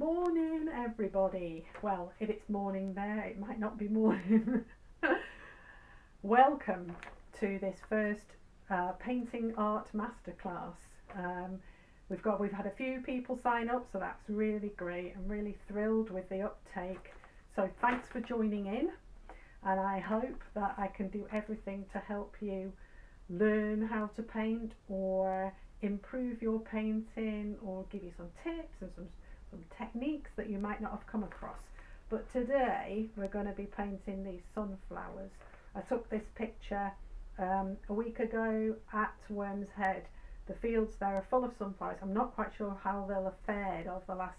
Morning, everybody. Well, if it's morning there, it might not be morning. Welcome to this first painting art masterclass. We've had a few people sign up, so that's really great. I'm really thrilled with the uptake. So thanks for joining in, and I hope that I can do everything to help you learn how to paint or improve your painting or give you some tips and some techniques that you might not have come across. But today we're going to be painting these sunflowers. I took this picture a week ago at Worms Head. The fields there are full of sunflowers. I'm not quite sure how they'll have fared over the last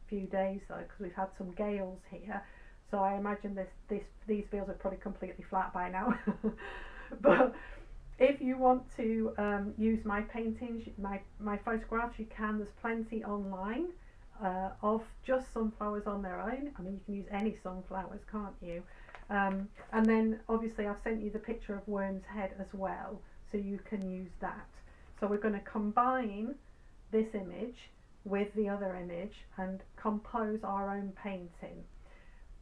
few days though, because we've had some gales here, so I imagine these fields are probably completely flat by now. But if you want to use my paintings, my photographs, you can. There's plenty online of just sunflowers on their own. I mean, you can use any sunflowers, can't you? And then obviously I've sent you the picture of Worms Head as well, so you can use that. So we're going to combine this image with the other image and compose our own painting.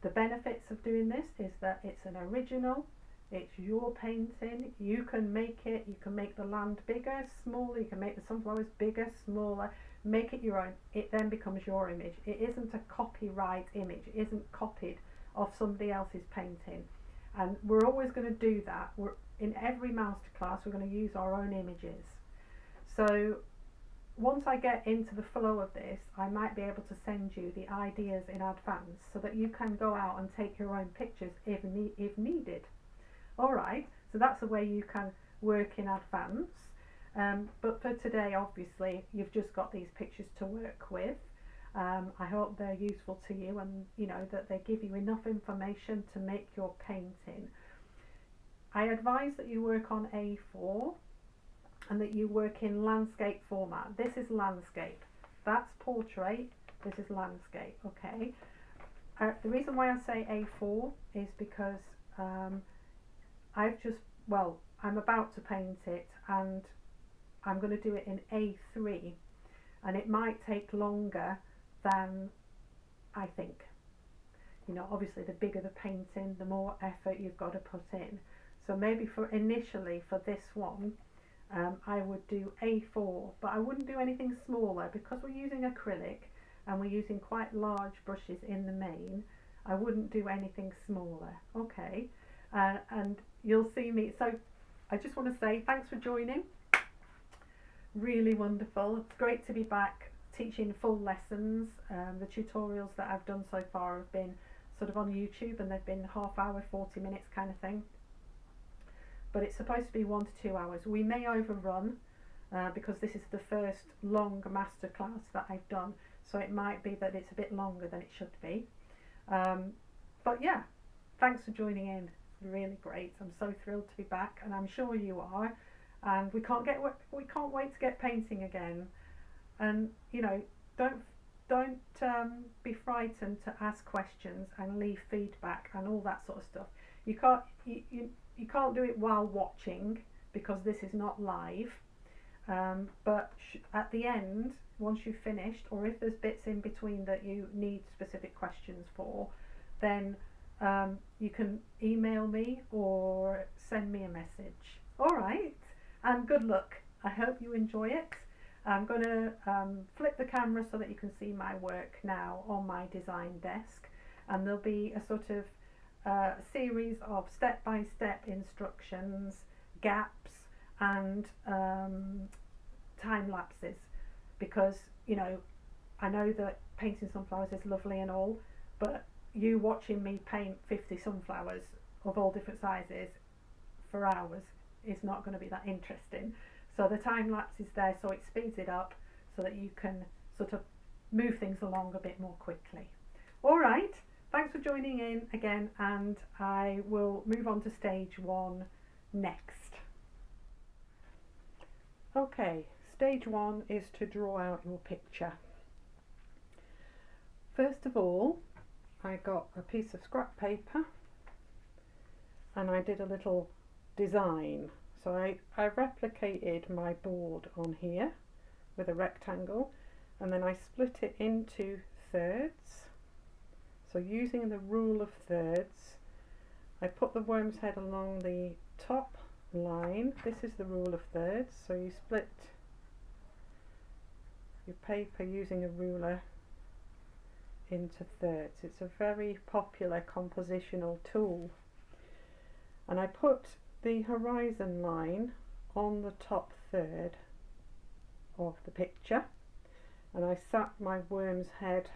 The benefits of doing this is that it's an original, it's your painting. You can make it, you can make the land bigger, smaller, you can make the sunflowers bigger, smaller, make it your own. It then becomes your image. It isn't a copyright image, it isn't copied off somebody else's painting. And we're always going to do that. In every masterclass we're going to use our own images. So once I get into the flow of this, I might be able to send you the ideas in advance so that you can go out and take your own pictures if needed. Alright, so that's the way you can work in advance. But for today, obviously, you've just got these pictures to work with. I hope they're useful to you, and you know that they give you enough information to make your painting. I advise that you work on A4 and that you work in landscape format. This is landscape, that's portrait, this is landscape, okay? The reason why I say A4 is because I'm about to paint it, and I'm going to do it in A3, and it might take longer than I think. You know, obviously the bigger the painting, the more effort you've got to put in. So maybe initially for this one, I would do A4, but I wouldn't do anything smaller because we're using acrylic and we're using quite large brushes in the main. I wouldn't do anything smaller, okay? And you'll see me. So I just want to say thanks for joining. Really wonderful. It's great to be back teaching full lessons. The tutorials that I've done so far have been sort of on YouTube, and they've been half hour, 40 minutes kind of thing. But it's supposed to be 1 to 2 hours. We may overrun because this is the first long masterclass that I've done, so it might be that it's a bit longer than it should be. But yeah, thanks for joining in. Really great. I'm so thrilled to be back, and I'm sure you are. And we can't wait to get painting again. And you know, don't be frightened to ask questions and leave feedback and all that sort of stuff. You can't do it while watching because this is not live. But at the end, once you've finished, or if there's bits in between that you need specific questions for, then you can email me or send me a message. Alright, and good luck. I hope you enjoy it. I'm going to flip the camera so that you can see my work now on my design desk, and there'll be a sort of series of step-by-step instructions, gaps and time lapses, because you know, I know that painting sunflowers is lovely and all, but you watching me paint 50 sunflowers of all different sizes for hours is not going to be that interesting. So the time lapse is there so it speeds it up so that you can sort of move things along a bit more quickly. Alright, thanks for joining in again, and I will move on to stage 1 next. Okay, stage 1 is to draw out your picture. First of all, I got a piece of scrap paper and I did a little design. So I replicated my board on here with a rectangle, and then I split it into thirds. So using the rule of thirds, I put the worm's head along the top line. This is the rule of thirds. So you split your paper using a ruler into thirds. It's a very popular compositional tool. And I put the horizon line on the top third of the picture, and I sat my worm's head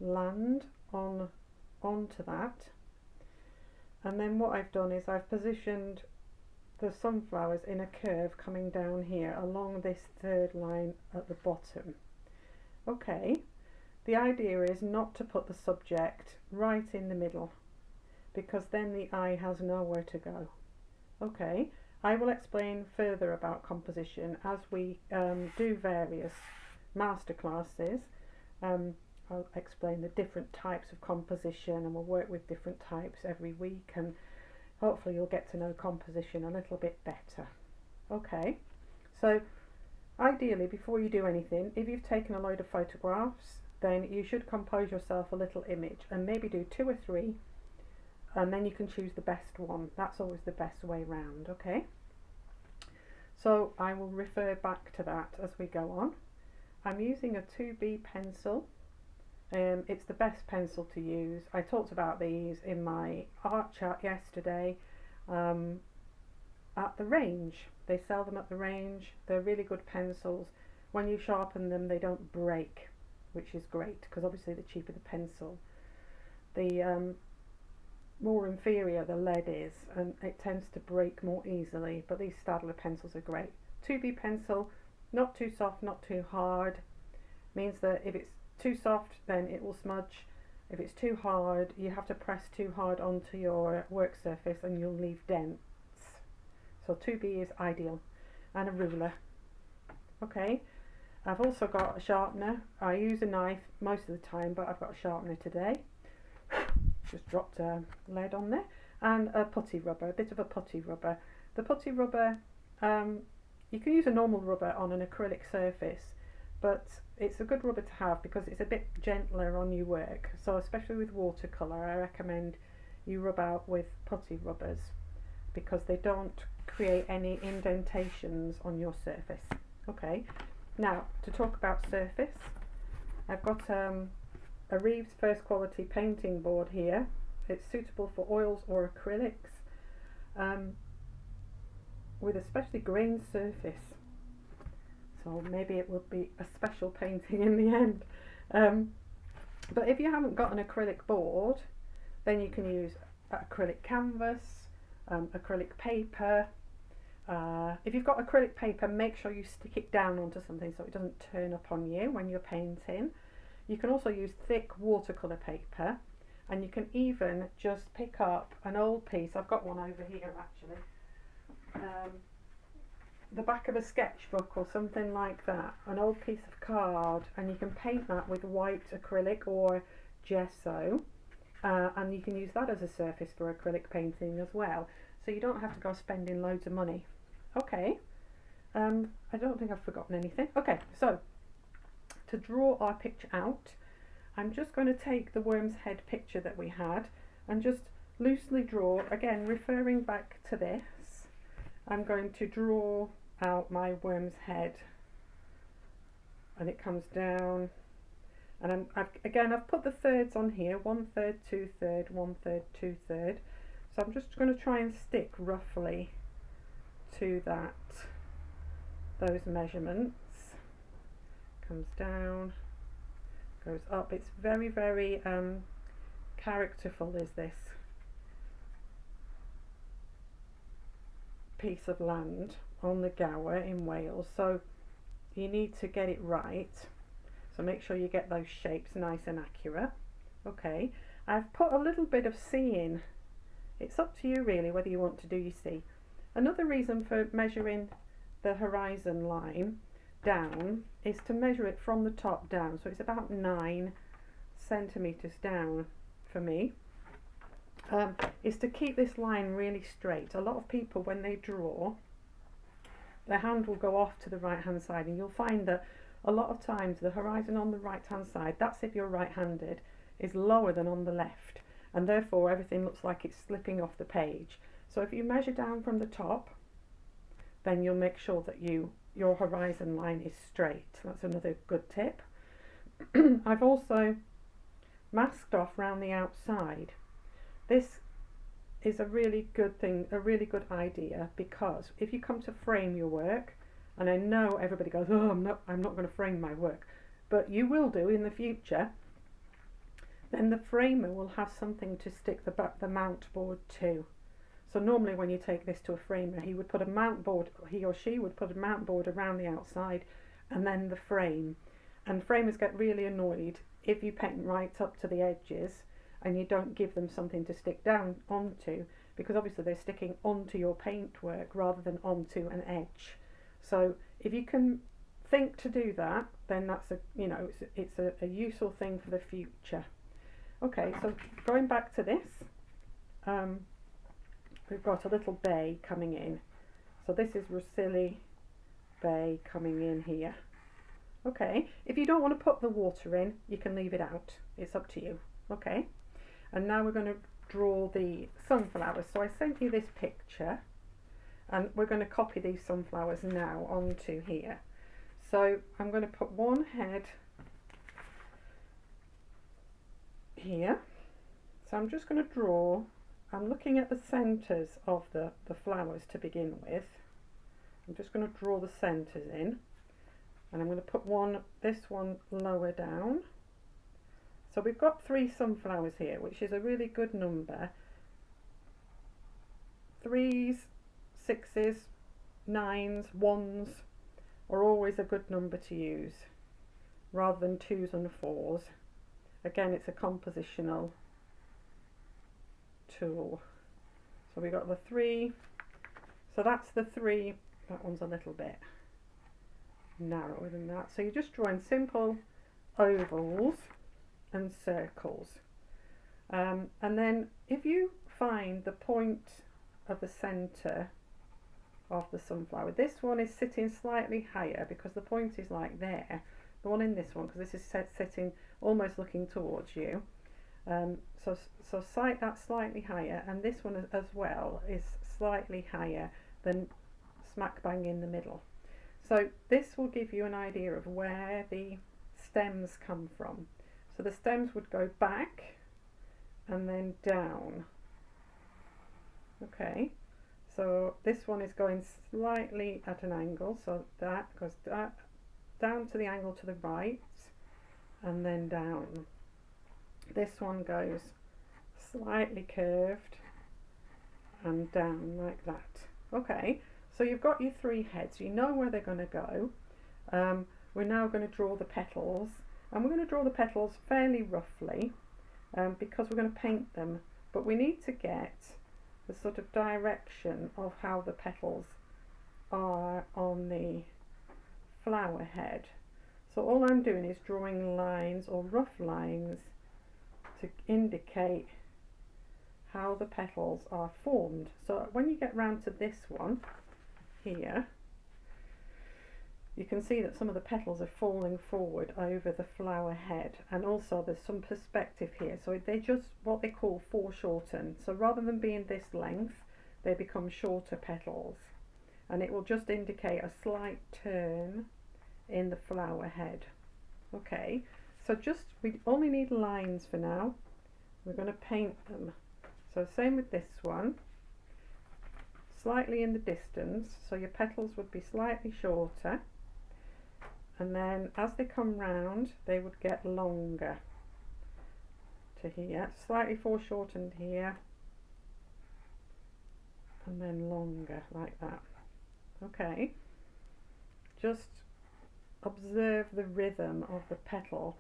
land onto that, and then what I've done is I've positioned the sunflowers in a curve coming down here along this third line at the bottom. Okay, the idea is not to put the subject right in the middle, because then the eye has nowhere to go. Okay, I will explain further about composition as we do various masterclasses. I'll explain the different types of composition, and we'll work with different types every week, and hopefully you'll get to know composition a little bit better. Okay, so ideally before you do anything, if you've taken a load of photographs, then you should compose yourself a little image and maybe do 2 or 3, and then you can choose the best one. That's always the best way round. Okay, so I will refer back to that as we go on. I'm using a 2B pencil. It's the best pencil to use. I talked about these in my art chat yesterday at the range. They sell them at the range. They're really good pencils. When you sharpen them, they don't break, which is great, because obviously the cheaper the pencil, the more inferior the lead is, and it tends to break more easily. But these Staedtler pencils are great. 2B pencil, not too soft, not too hard. Means that if it's too soft, then it will smudge. If it's too hard, you have to press too hard onto your work surface and you'll leave dents. So 2B is ideal, and a ruler. Okay, I've also got a sharpener. I use a knife most of the time, but I've got a sharpener today. Just dropped a lead on there, and a putty rubber, a bit of a putty rubber. The putty rubber, you can use a normal rubber on an acrylic surface, but it's a good rubber to have because it's a bit gentler on your work. So especially with watercolour, I recommend you rub out with putty rubbers because they don't create any indentations on your surface. Okay, now to talk about surface, I've got a Reeves First Quality painting board here. It's suitable for oils or acrylics, with a specially grained surface. So maybe it will be a special painting in the end. But if you haven't got an acrylic board, then you can use acrylic canvas, acrylic paper. If you've got acrylic paper, make sure you stick it down onto something so it doesn't turn up on you when you're painting. You can also use thick watercolour paper, and you can even just pick up an old piece. I've got one over here actually. The back of a sketchbook or something like that, an old piece of card, and you can paint that with white acrylic or gesso, and you can use that as a surface for acrylic painting as well, so you don't have to go spending loads of money. Okay, I don't think I've forgotten anything. Okay, so to draw our picture out, I'm just going to take the worm's head picture that we had and just loosely draw, again referring back to this. I'm going to draw out my worm's head, and it comes down, and I've put the thirds on here, 1/3, 2/3, 1/3, 2/3. So I'm just going to try and stick roughly to those measurements. Comes down, goes up. It's very, very characterful is this piece of land on the Gower in Wales, so you need to get it right, so make sure you get those shapes nice and accurate. Okay, I've put a little bit of C in. It's up to you really whether you want to do your C. Another reason for measuring the horizon line down is to measure it from the top down, so it's about 9 centimeters down for me. Is to keep this line really straight. A lot of people, when they draw, their hand will go off to the right hand side, and you'll find that a lot of times the horizon on the right hand side, that's if you're right-handed, is lower than on the left, and therefore everything looks like it's slipping off the page. So if you measure down from the top, then you'll make sure that your horizon line is straight. That's another good tip. I've also masked off around the outside. This is a really good thing, a really good idea, because if you come to frame your work, and I know everybody goes, oh, I'm not going to frame my work, but you will do in the future, then the framer will have something to stick the mount board to. So normally when you take this to a framer, he would put a mount board, he or she would put a mount board around the outside and then the frame. And framers get really annoyed if you paint right up to the edges and you don't give them something to stick down onto, because obviously they're sticking onto your paintwork rather than onto an edge. So if you can think to do that, then that's it's a useful thing for the future. Okay, so going back to this, we've got a little bay coming in. So this is Russilli Bay coming in here. Okay, if you don't want to put the water in, you can leave it out. It's up to you. Okay, and now we're going to draw the sunflowers. So I sent you this picture, and we're going to copy these sunflowers now onto here. So I'm going to put one head here. So I'm just going to draw, I'm looking at the centres of the flowers to begin with. I'm just going to draw the centres in, and I'm going to put this one lower down. So we've got 3 sunflowers here, which is a really good number. 3s, 6s, 9s, 1s are always a good number to use, rather than 2s and 4s. Again, it's a compositional tool. So we got the 3. So that's the 3. That one's a little bit narrower than that. So you're just drawing simple ovals and circles. And then if you find the point of the centre of the sunflower, this one is sitting slightly higher because the point is like there. The one in this one, because this is sitting almost looking towards you. So sight that slightly higher, and this one as well is slightly higher than smack bang in the middle. So this will give you an idea of where the stems come from. So the stems would go back and then down. Okay, so this one is going slightly at an angle, so that goes down to the angle to the right and then down. This one goes slightly curved and down like that. Okay, so you've got your 3 heads, you know where they're going to go. We're now going to draw the petals, and we're going to draw the petals fairly roughly because we're going to paint them, but we need to get the sort of direction of how the petals are on the flower head. So all I'm doing is drawing lines or rough lines to indicate how the petals are formed. So when you get round to this one here, you can see that some of the petals are falling forward over the flower head, and also there's some perspective here, so they're just what they call foreshortened. So rather than being this length, they become shorter petals, and it will just indicate a slight turn in the flower head. Okay, so we only need lines for now. We're going to paint them. So same with this one, slightly in the distance, so your petals would be slightly shorter, and then as they come round they would get longer to here, slightly foreshortened here, and then longer like that. Okay, just observe the rhythm of the petal,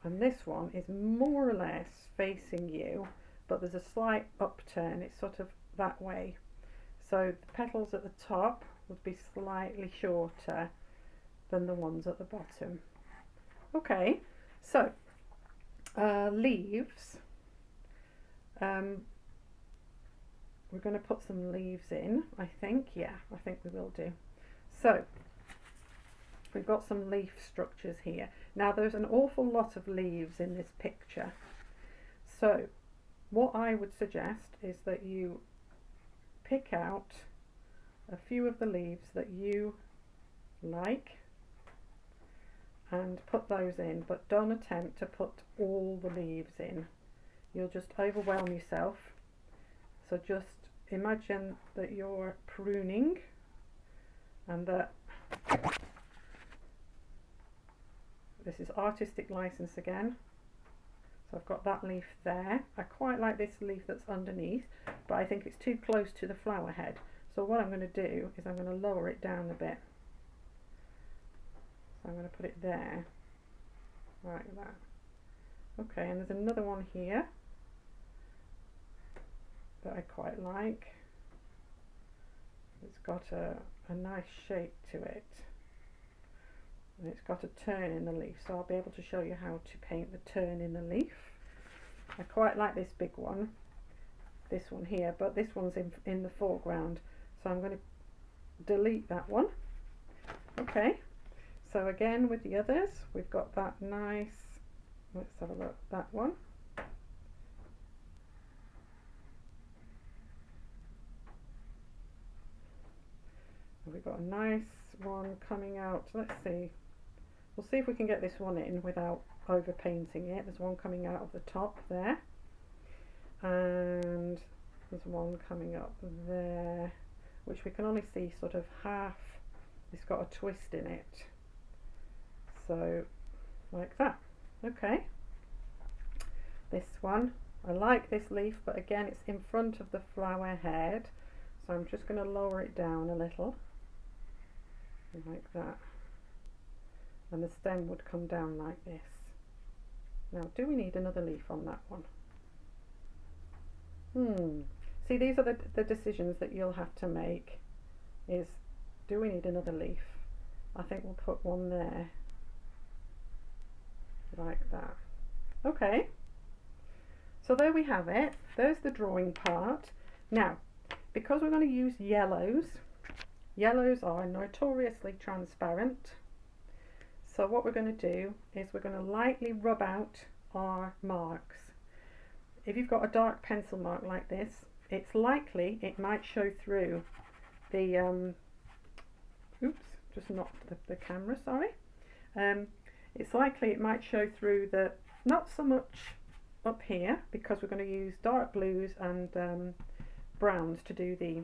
and this one is more or less facing you, but there's a slight upturn, it's sort of that way. So the petals at the top would be slightly shorter than the ones at the bottom. Okay, so leaves. We're going to put some leaves in, I think. Yeah, I think we will do. So we've got some leaf structures here. Now there's an awful lot of leaves in this picture, so what I would suggest is that you pick out a few of the leaves that you like and put those in, but don't attempt to put all the leaves in. You'll just overwhelm yourself. So just imagine that you're pruning and that this is artistic license again. So I've got that leaf there. I quite like this leaf that's underneath, but I think it's too close to the flower head. So what I'm going to do is I'm going to lower it down a bit. So I'm going to put it there, like that. Okay, and there's another one here that I quite like. It's got a nice shape to it. And it's got a turn in the leaf, so I'll be able to show you how to paint the turn in the leaf. I quite like this big one, this one here, but this one's in the foreground, so I'm going to delete that one. Okay, so again with the others, we've got that nice, let's have a look, that one. We've got a nice one coming out, let's see. We'll see if we can get this one in without over painting it. There's one coming out of the top there, and there's one coming up there, which we can only see sort of half. It's got a twist in it, so like that. Okay, this one, I like this leaf, but again it's in front of the flower head, so I'm just going to lower it down a little like that. And the stem would come down like this. Now, do we need another leaf on that one? See, these are the decisions that you'll have to make, is do we need another leaf? I think we'll put one there, like that. Okay, so there we have it. There's the drawing part. Now, because we're going to use yellows, yellows are notoriously transparent. So what we're going to do is we're going to lightly rub out our marks. If you've got a dark pencil mark like this, it's likely it might show through the, oops, just knocked the camera, sorry. It's likely it might show through the, not so much up here, because we're going to use dark blues and browns to do the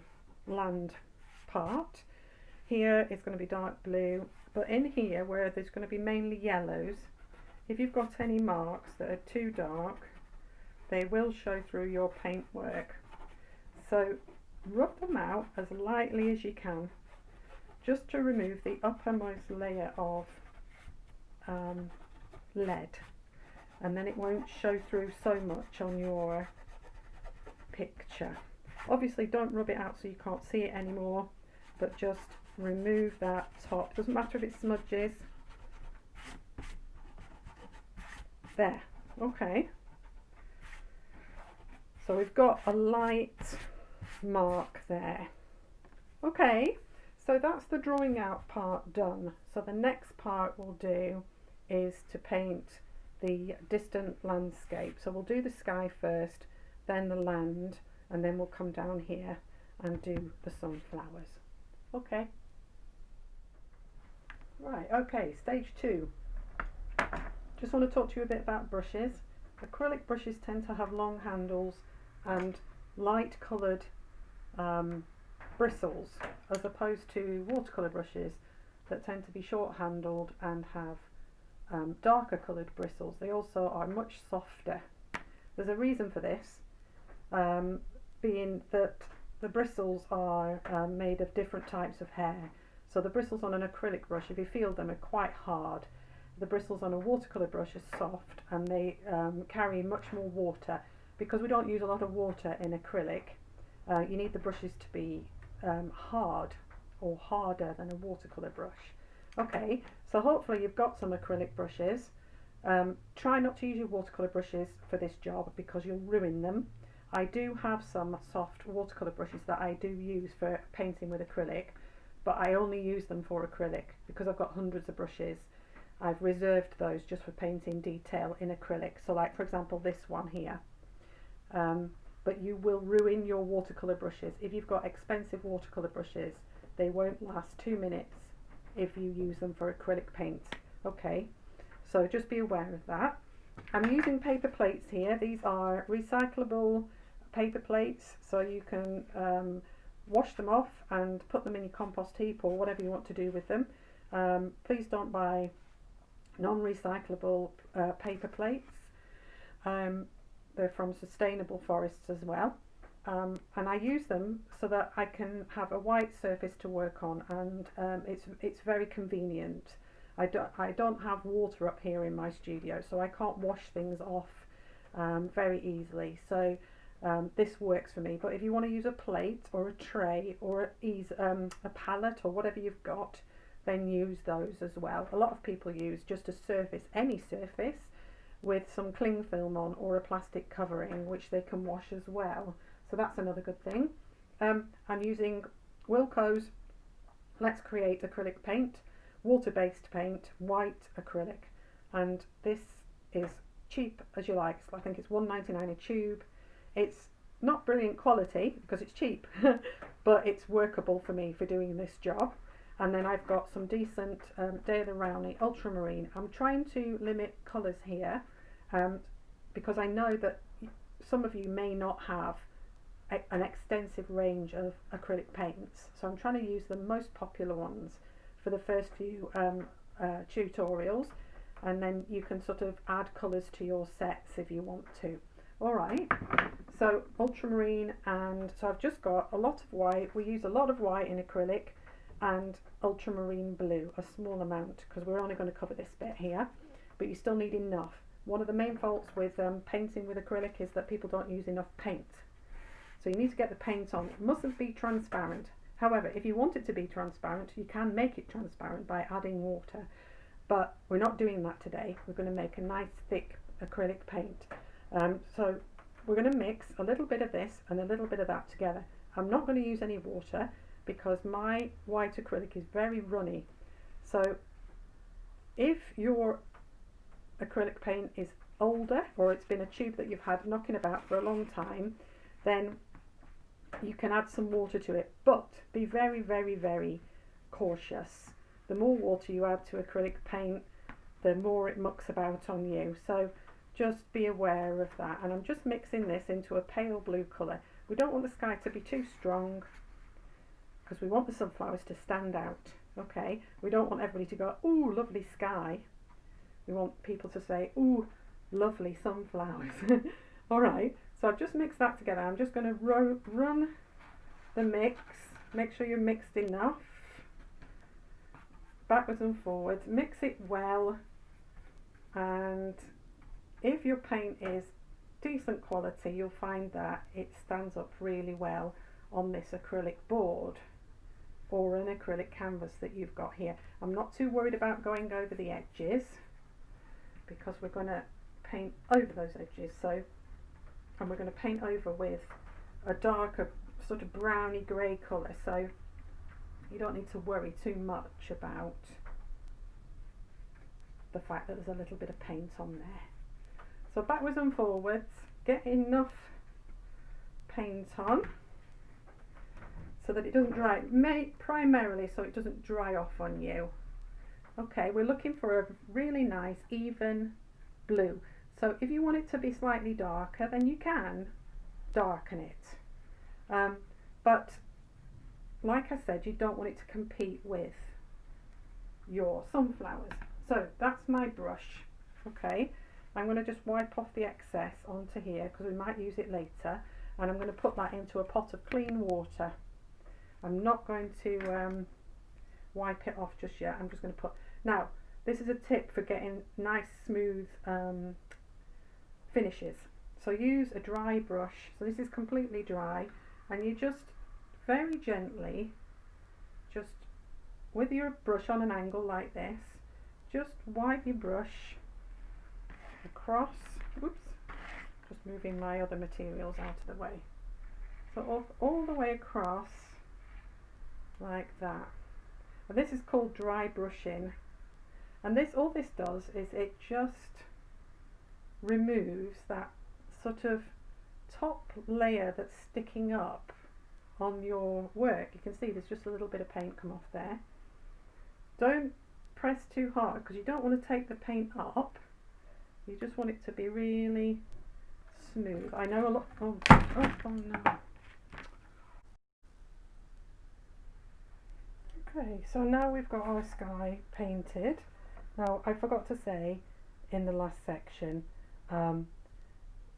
land part. Here it's going to be dark blue. But in here, where there's going to be mainly yellows, if you've got any marks that are too dark, they will show through your paintwork. So rub them out as lightly as you can, just to remove the uppermost layer of lead, and then it won't show through so much on your picture. Obviously don't rub it out so you can't see it anymore, but just remove that top. Doesn't matter if it smudges. There. Okay. So we've got a light mark there. Okay, so that's the drawing out part done. So the next part we'll do is to paint the distant landscape. So we'll do the sky first, then the land, and then we'll come down here and do the sunflowers. Okay. Right, okay, stage 2. Just want to talk to you a bit about brushes. Acrylic brushes tend to have long handles and light coloured bristles, as opposed to watercolour brushes that tend to be short handled and have darker coloured bristles. They also are much softer. There's a reason for this, being that the bristles are made of different types of hair. So the bristles on an acrylic brush, if you feel them, are quite hard. The bristles on a watercolour brush are soft, and they carry much more water. Because we don't use a lot of water in acrylic, you need the brushes to be hard, or harder than a watercolour brush. Okay, so hopefully you've got some acrylic brushes. Try not to use your watercolour brushes for this job because you'll ruin them. I do have some soft watercolour brushes that I do use for painting with acrylic, but I only use them for acrylic because I've got hundreds of brushes. I've reserved those just for painting detail in acrylic. So like for example this one here. But you will ruin your watercolour brushes. If you've got expensive watercolour brushes, they won't last 2 minutes if you use them for acrylic paint. Okay, so just be aware of that. I'm using paper plates here. These are recyclable paper plates, so you can wash them off and put them in your compost heap or whatever you want to do with them. Please don't buy non-recyclable paper plates. They're from sustainable forests as well. And I use them so that I can have a white surface to work on, and it's very convenient. I don't have water up here in my studio, so I can't wash things off very easily. So this works for me. But if you want to use a plate or a tray or a palette or whatever you've got, then use those as well. A lot of people use just a surface, any surface, with some cling film on or a plastic covering, which they can wash as well. So that's another good thing. I'm using Wilko's Let's Create acrylic paint, water-based paint, white acrylic, and this is cheap as you like. I think it's $1.99 a tube. It's not brilliant quality because it's cheap, but it's workable for me for doing this job. And then I've got some decent Daler Rowney Ultramarine. I'm trying to limit colours here because I know that some of you may not have an extensive range of acrylic paints. So I'm trying to use the most popular ones for the first few tutorials, and then you can sort of add colours to your sets if you want to. Alright, so ultramarine, and so I've just got a lot of white. We use a lot of white in acrylic, and ultramarine blue, a small amount, because we're only going to cover this bit here, but you still need enough. One of the main faults with painting with acrylic is that people don't use enough paint. So you need to get the paint on. It mustn't be transparent. However, if you want it to be transparent, you can make it transparent by adding water, but we're not doing that today. We're going to make a nice thick acrylic paint. So we're going to mix a little bit of this and a little bit of that together. I'm not going to use any water because my white acrylic is very runny. So if your acrylic paint is older, or it's been a tube that you've had knocking about for a long time, then you can add some water to it, but be very, very, very cautious. The more water you add to acrylic paint, the more it mucks about on you. So just be aware of that. And I'm just mixing this into a pale blue colour. We don't want the sky to be too strong because we want the sunflowers to stand out. Okay, we don't want everybody to go, ooh, lovely sky. We want people to say, ooh, lovely sunflowers. All right, so I've just mixed that together. I'm just going to run the mix. Make sure you're mixed enough. Backwards and forwards. Mix it well. And if your paint is decent quality, you'll find that it stands up really well on this acrylic board or an acrylic canvas that you've got here. I'm not too worried about going over the edges because we're going to paint over those edges. So, and we're going to paint over with a darker sort of browny grey colour, so you don't need to worry too much about the fact that there's a little bit of paint on there. So backwards and forwards, get enough paint on so that it doesn't dry, primarily so it doesn't dry off on you. Okay, we're looking for a really nice even blue. So if you want it to be slightly darker, then you can darken it. But like I said, you don't want it to compete with your sunflowers. So that's my brush. Okay, I'm going to just wipe off the excess onto here because we might use it later, and I'm going to put that into a pot of clean water. I'm not going to wipe it off just yet. I'm just going to put, now this is a tip for getting nice smooth finishes. So use a dry brush. So this is completely dry, and you just very gently, just with your brush on an angle like this, just wipe your brush across. Oops, just moving my other materials out of the way. So all the way across like that. And this is called dry brushing. And all this does is it just removes that sort of top layer that's sticking up on your work. You can see there's just a little bit of paint come off there. Don't press too hard because you don't want to take the paint up. You just want it to be really smooth. I know a lot. Oh no. Okay, so now we've got our sky painted. Now I forgot to say in the last section,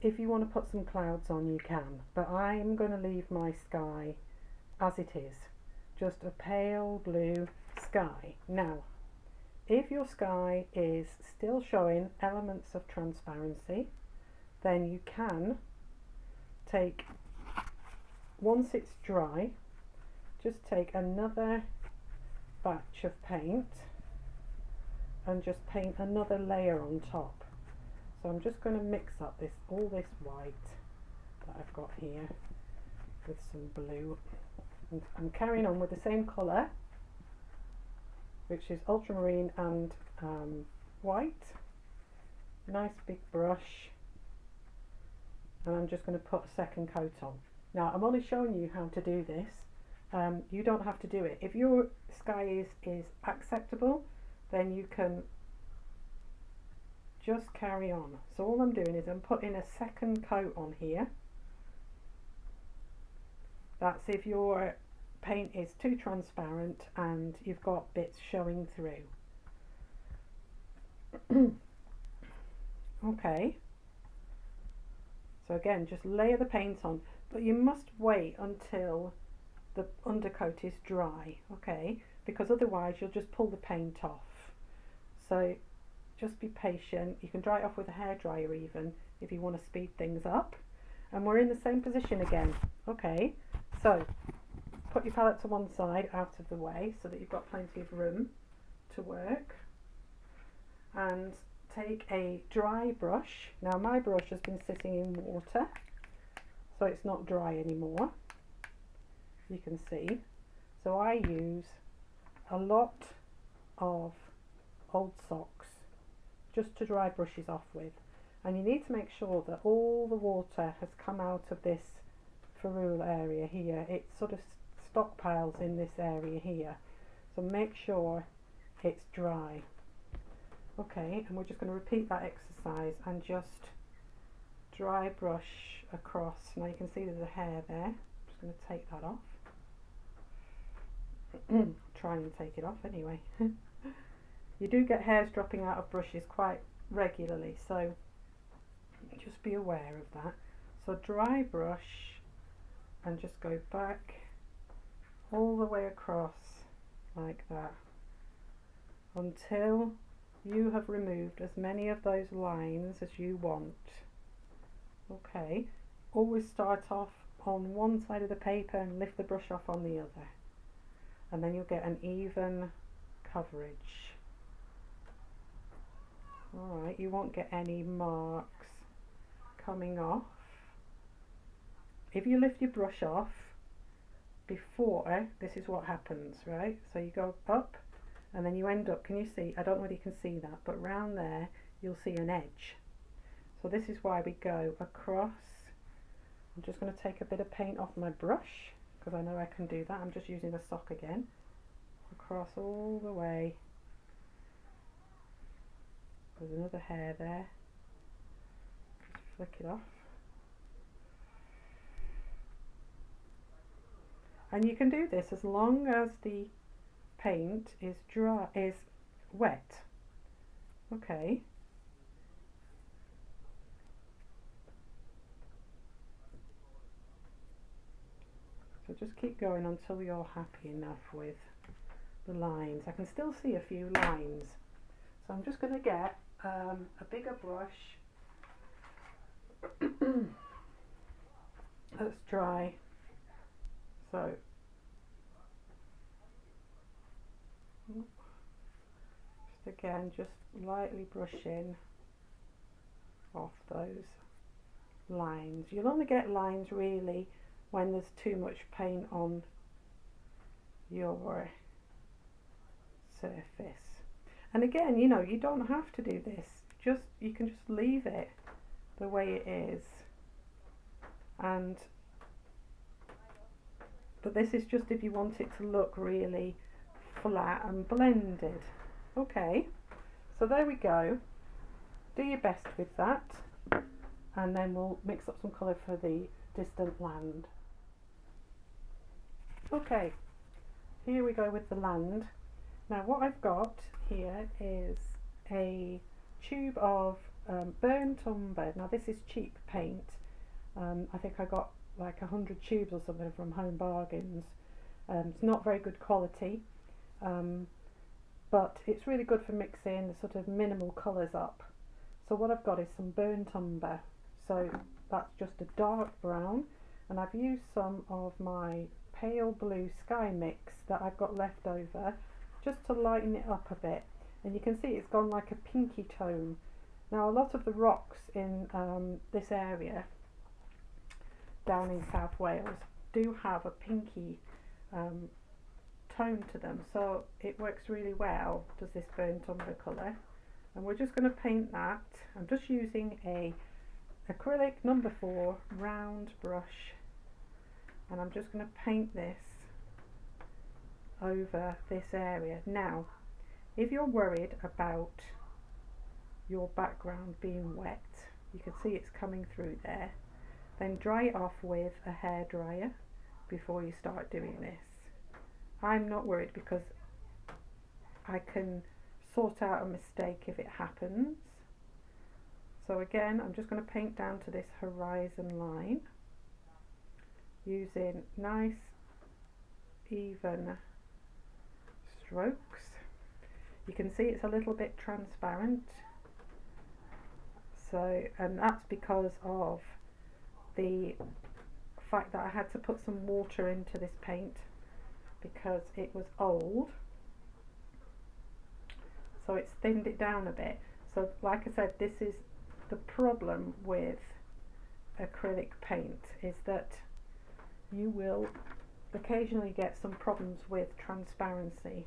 if you want to put some clouds on you can, but I'm going to leave my sky as it is, just a pale blue sky. Now if your sky is still showing elements of transparency, then you can take, once it's dry, just take another batch of paint and just paint another layer on top. So I'm just going to mix up all this white that I've got here with some blue. And I'm carrying on with the same colour, which is ultramarine and white. Nice big brush, and I'm just going to put a second coat on. Now I'm only showing you how to do this. You don't have to do it. If your sky is acceptable, then you can just carry on. So all I'm doing is I'm putting a second coat on here. That's if your paint is too transparent and you've got bits showing through. Okay, so again, just layer the paint on, but you must wait until the undercoat is dry, okay, because otherwise you'll just pull the paint off. So just be patient. You can dry it off with a hairdryer even if you want to speed things up. And we're in the same position again. Okay, so put your palette to one side out of the way so that you've got plenty of room to work, and take a dry brush. Now my brush has been sitting in water, so it's not dry anymore, you can see. So I use a lot of old socks just to dry brushes off with, and you need to make sure that all the water has come out of this ferrule area here. It sort of stockpiles in this area here, so make sure it's dry. Okay, and we're just going to repeat that exercise and just dry brush across. Now you can see there's a hair there. I'm just going to take that off. Try and take it off anyway. You do get hairs dropping out of brushes quite regularly, so just be aware of that. So dry brush and just go back all the way across like that until you have removed as many of those lines as you want. Okay, always start off on one side of the paper and lift the brush off on the other, and then you'll get an even coverage. Alright, you won't get any marks coming off. If you lift your brush off before, this is what happens, right? So you go up and then you end up, can you see, I don't know whether you can see that, but round there you'll see an edge. So this is why we go across. I'm just going to take a bit of paint off my brush because I know I can do that. I'm just using the sock again. Across all the way. There's another hair there. Just flick it off. And you can do this as long as the paint is wet. Okay. So just keep going until you're happy enough with the lines. I can still see a few lines. So I'm just going to get a bigger brush that's dry. So just again, just lightly brushing off those lines. You'll only get lines really when there's too much paint on your surface. And again, you know, you don't have to do this, you can just leave it the way it is. But this is just if you want it to look really flat and blended. Okay, so there we go. Do your best with that, and then we'll mix up some colour for the distant land. Okay, here we go with the land. Now what I've got here is a tube of burnt umber. Now this is cheap paint. I think I got like 100 tubes or something from Home Bargains. It's not very good quality, but it's really good for mixing the sort of minimal colours up. So what I've got is some burnt umber. So that's just a dark brown, and I've used some of my pale blue sky mix that I've got left over just to lighten it up a bit. And you can see it's gone like a pinky tone. Now a lot of the rocks in this area down in South Wales do have a pinky tone to them, so it works really well, does this burnt umber colour. And we're just going to paint that. I'm just using a acrylic number 4 round brush, and I'm just going to paint this over this area. Now if you're worried about your background being wet, you can see it's coming through there, then dry it off with a hairdryer before you start doing this. I'm not worried because I can sort out a mistake if it happens. So again, I'm just going to paint down to this horizon line using nice even strokes. You can see it's a little bit transparent, so, and that's because of the fact that I had to put some water into this paint because it was old, so it's thinned it down a bit. So like I said, this is the problem with acrylic paint, is that you will occasionally get some problems with transparency.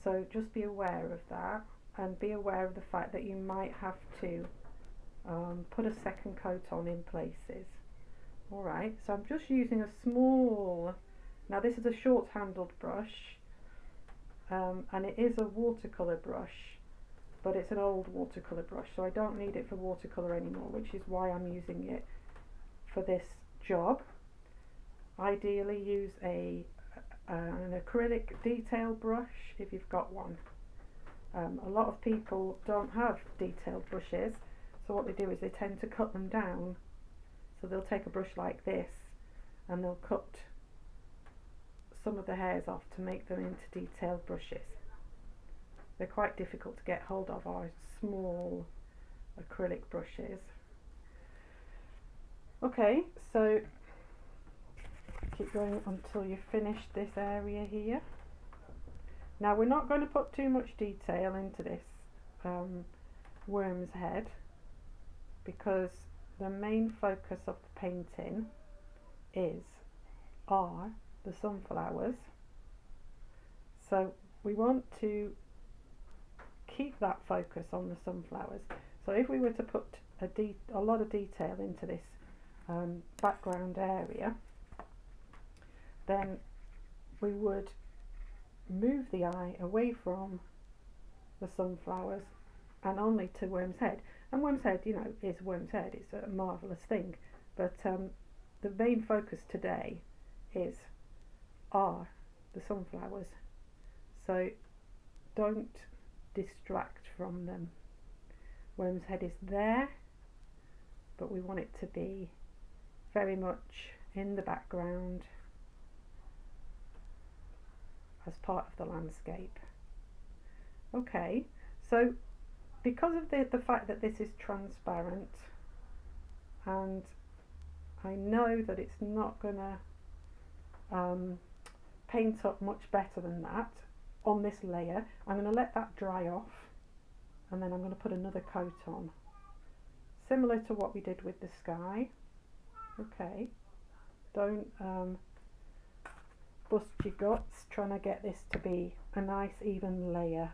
So just be aware of that, and be aware of the fact that you might have to put a second coat on in places. Alright, so I'm just using a small, now this is a short handled brush, and it is a watercolour brush, but it's an old watercolour brush, so I don't need it for watercolour anymore, which is why I'm using it for this job. Ideally use an acrylic detail brush if you've got one. A lot of people don't have detailed brushes, so what they do is they tend to cut them down. So they'll take a brush like this and they'll cut some of the hairs off to make them into detailed brushes. They're quite difficult to get hold of, our small acrylic brushes. Okay, so keep going until you finish this area here. Now we're not going to put too much detail into this worm's head, because the main focus of the painting are the sunflowers. So we want to keep that focus on the sunflowers. So if we were to put a lot of detail into this background area, then we would move the eye away from the sunflowers and only to Worm's Head. And Worm's Head, you know, is Worm's Head, it's a marvellous thing, but the main focus today are the sunflowers, so don't distract from them. Worm's Head is there, but we want it to be very much in the background as part of the landscape. Okay, so because of the fact that this is transparent, and I know that it's not gonna paint up much better than that on this layer, I'm going to let that dry off, and then I'm going to put another coat on, similar to what we did with the sky. Okay, don't bust your guts trying to get this to be a nice even layer.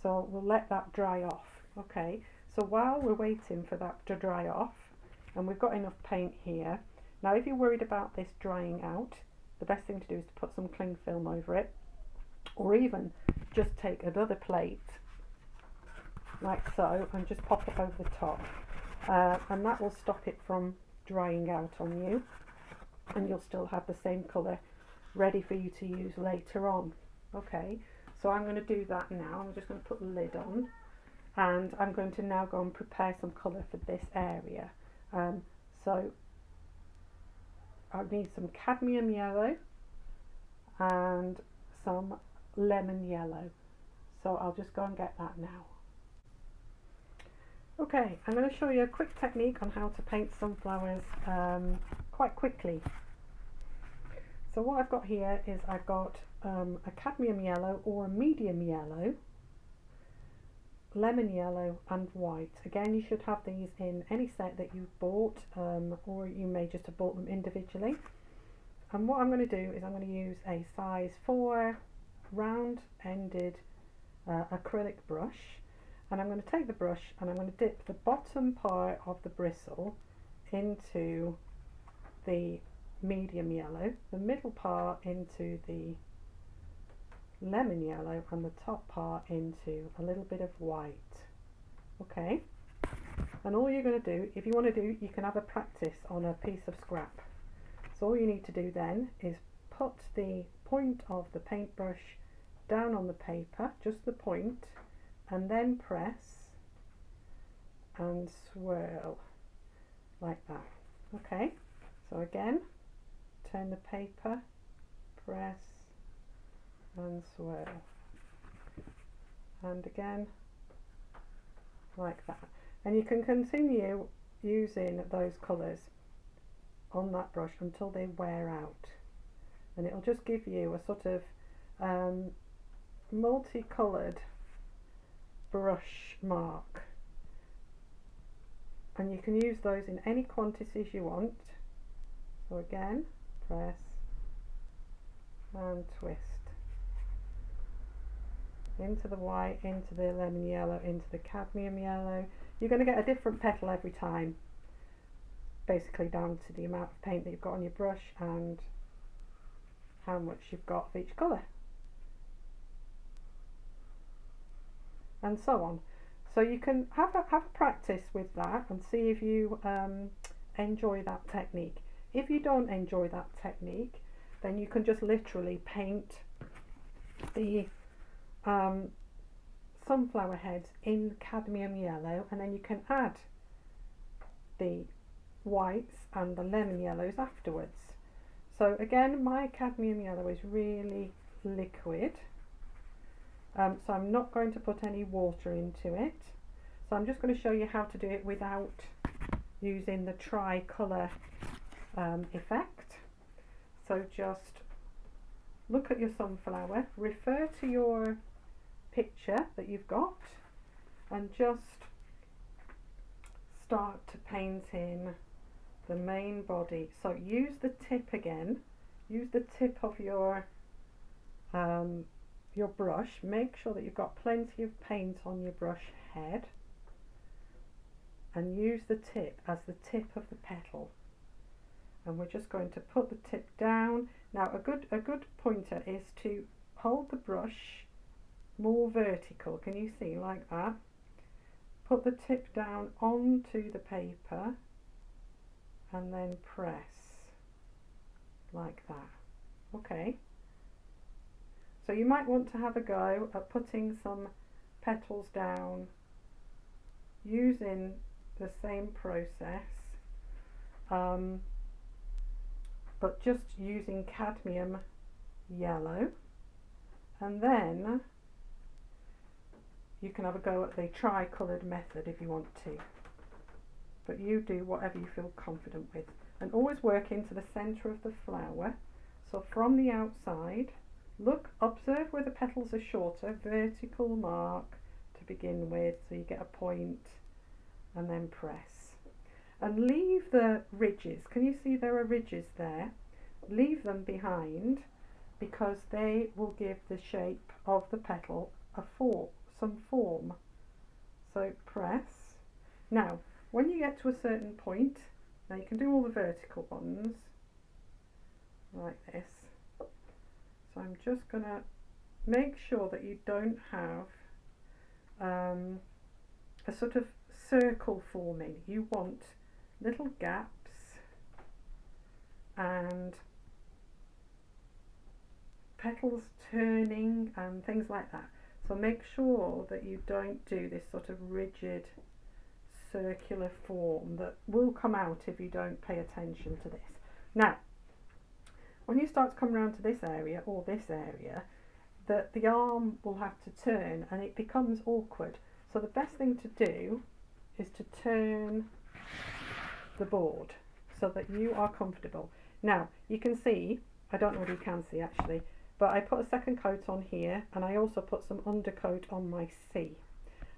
So we'll let that dry off. Okay, so while we're waiting for that to dry off, and we've got enough paint here, now if you're worried about this drying out, the best thing to do is to put some cling film over it, or even just take another plate like so and just pop it over the top, and that will stop it from drying out on you, and you'll still have the same colour ready for you to use later on. Okay, so I'm going to do that now. I'm just going to put the lid on, and I'm going to now go and prepare some colour for this area. So I need some cadmium yellow and some lemon yellow, so I'll just go and get that now. Okay, I'm going to show you a quick technique on how to paint sunflowers quite quickly. So what I've got here is I've got a cadmium yellow or a medium yellow, lemon yellow and white. Again, you should have these in any set that you've bought, or you may just have bought them individually. And what I'm going to do is I'm going to use a size 4 round-ended acrylic brush, and I'm going to take the brush and I'm going to dip the bottom part of the bristle into the medium yellow, the middle part into the lemon yellow, and the top part into a little bit of white. Okay, and all you're going to do, if you want to do, you can have a practice on a piece of scrap. So all you need to do then is put the point of the paintbrush down on the paper, just the point, and then press and swirl like that. Okay, so again, turn the paper, press and swirl, and again like that. And you can continue using those colours on that brush until they wear out, and it'll just give you a sort of multicoloured brush mark, and you can use those in any quantities you want. So again, press and twist into the white, into the lemon yellow, into the cadmium yellow. You're going to get a different petal every time, basically down to the amount of paint that you've got on your brush and how much you've got of each colour, and so on. So you can have a practice with that and see if you enjoy that technique. If you don't enjoy that technique, then you can just literally paint the sunflower heads in cadmium yellow, and then you can add the whites and the lemon yellows afterwards. So again, my cadmium yellow is really liquid, so I'm not going to put any water into it. So I'm just going to show you how to do it without using the tricolour effect. So just look at your sunflower, refer to your picture that you've got, and just start to paint in the main body. So use the tip again, use the tip of your brush. Make sure that you've got plenty of paint on your brush head, and use the tip as the tip of the petal. And we're just going to put the tip down. Now a good pointer is to hold the brush more vertical. Can you see, like that? Put the tip down onto the paper and then press like that. Okay, so you might want to have a go at putting some petals down using the same process, but just using cadmium yellow, and then you can have a go at the tri-coloured method if you want to, but you do whatever you feel confident with, and always work into the centre of the flower. So from the outside, look, observe where the petals are shorter, vertical mark to begin with, so you get a point, and then press. And leave the ridges. Can you see there are ridges there? Leave them behind, because they will give the shape of the petal some form. So press. Now, when you get to a certain point, now you can do all the vertical ones like this. So I'm just going to make sure that you don't have a sort of circle forming. You want little gaps and petals turning and things like that. So make sure that you don't do this sort of rigid circular form that will come out if you don't pay attention to this. Now, when you start to come around to this area or this area, the arm will have to turn and it becomes awkward. So the best thing to do is to turn the board so that you are comfortable. Now, you can see, I don't know whether you can see actually, but I put a second coat on here and I also put some undercoat on my C.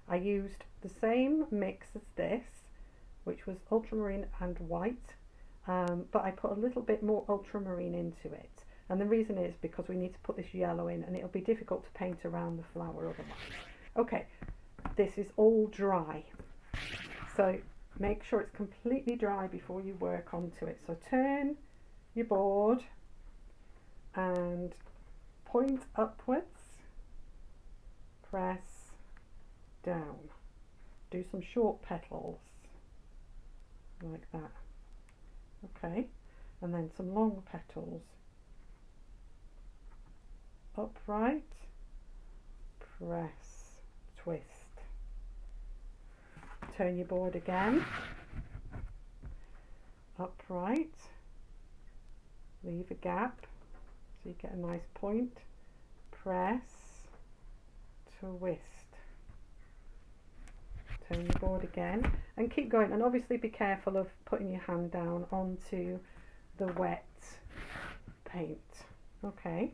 I used the same mix as this, which was ultramarine and white, but I put a little bit more ultramarine into it. And the reason is because we need to put this yellow in and it'll be difficult to paint around the flower otherwise. Okay, this is all dry. So make sure it's completely dry before you work onto it. So turn your board and point upwards, press down. Do some short petals like that. Okay, and then some long petals. Upright, press, twist. Turn your board again. Upright, leave a gap so you get a nice point. Press, twist. Turn your board again and keep going, and obviously be careful of putting your hand down onto the wet paint. Okay,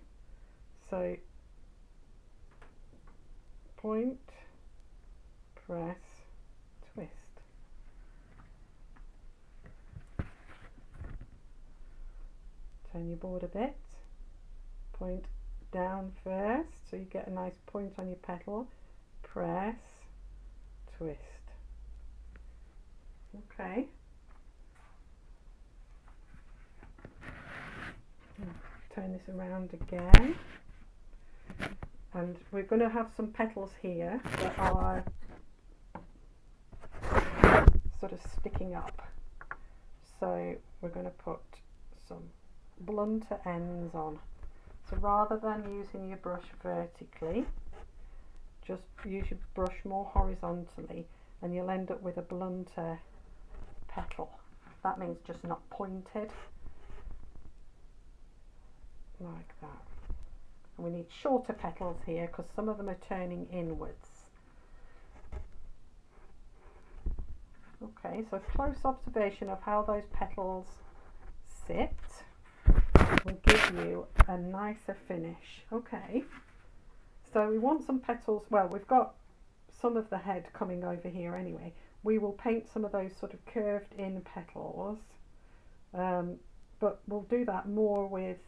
so point, press, twist. Turn your board a bit, point down first so you get a nice point on your petal, press, twist. Okay. Turn this around again. And we're going to have some petals here that are sort of sticking up. So we're going to put some blunter ends on. So rather than using your brush vertically, just use your brush more horizontally and you'll end up with a blunter petal. That means just not pointed, like that. And we need shorter petals here because some of them are turning inwards. Okay, so close observation of how those petals sit will give you a nicer finish. Okay, so we want some petals, well, we've got some of the head coming over here anyway. We will paint some of those sort of curved in petals, but we'll do that more with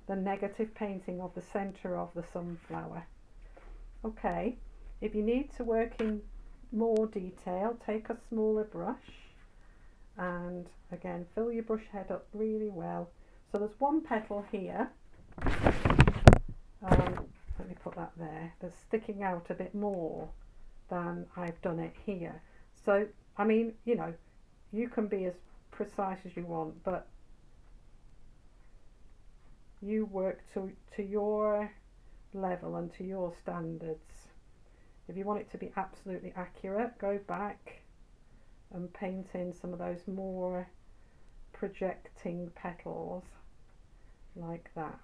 the negative painting of the centre of the sunflower. Okay, if you need to work in more detail, take a smaller brush and again fill your brush head up really well. So there's one petal here, let me put that there, that's sticking out a bit more than I've done it here. So I mean, you know, you can be as precise as you want, but you work to your level and to your standards. If you want it to be absolutely accurate, go back and paint in some of those more projecting petals like that.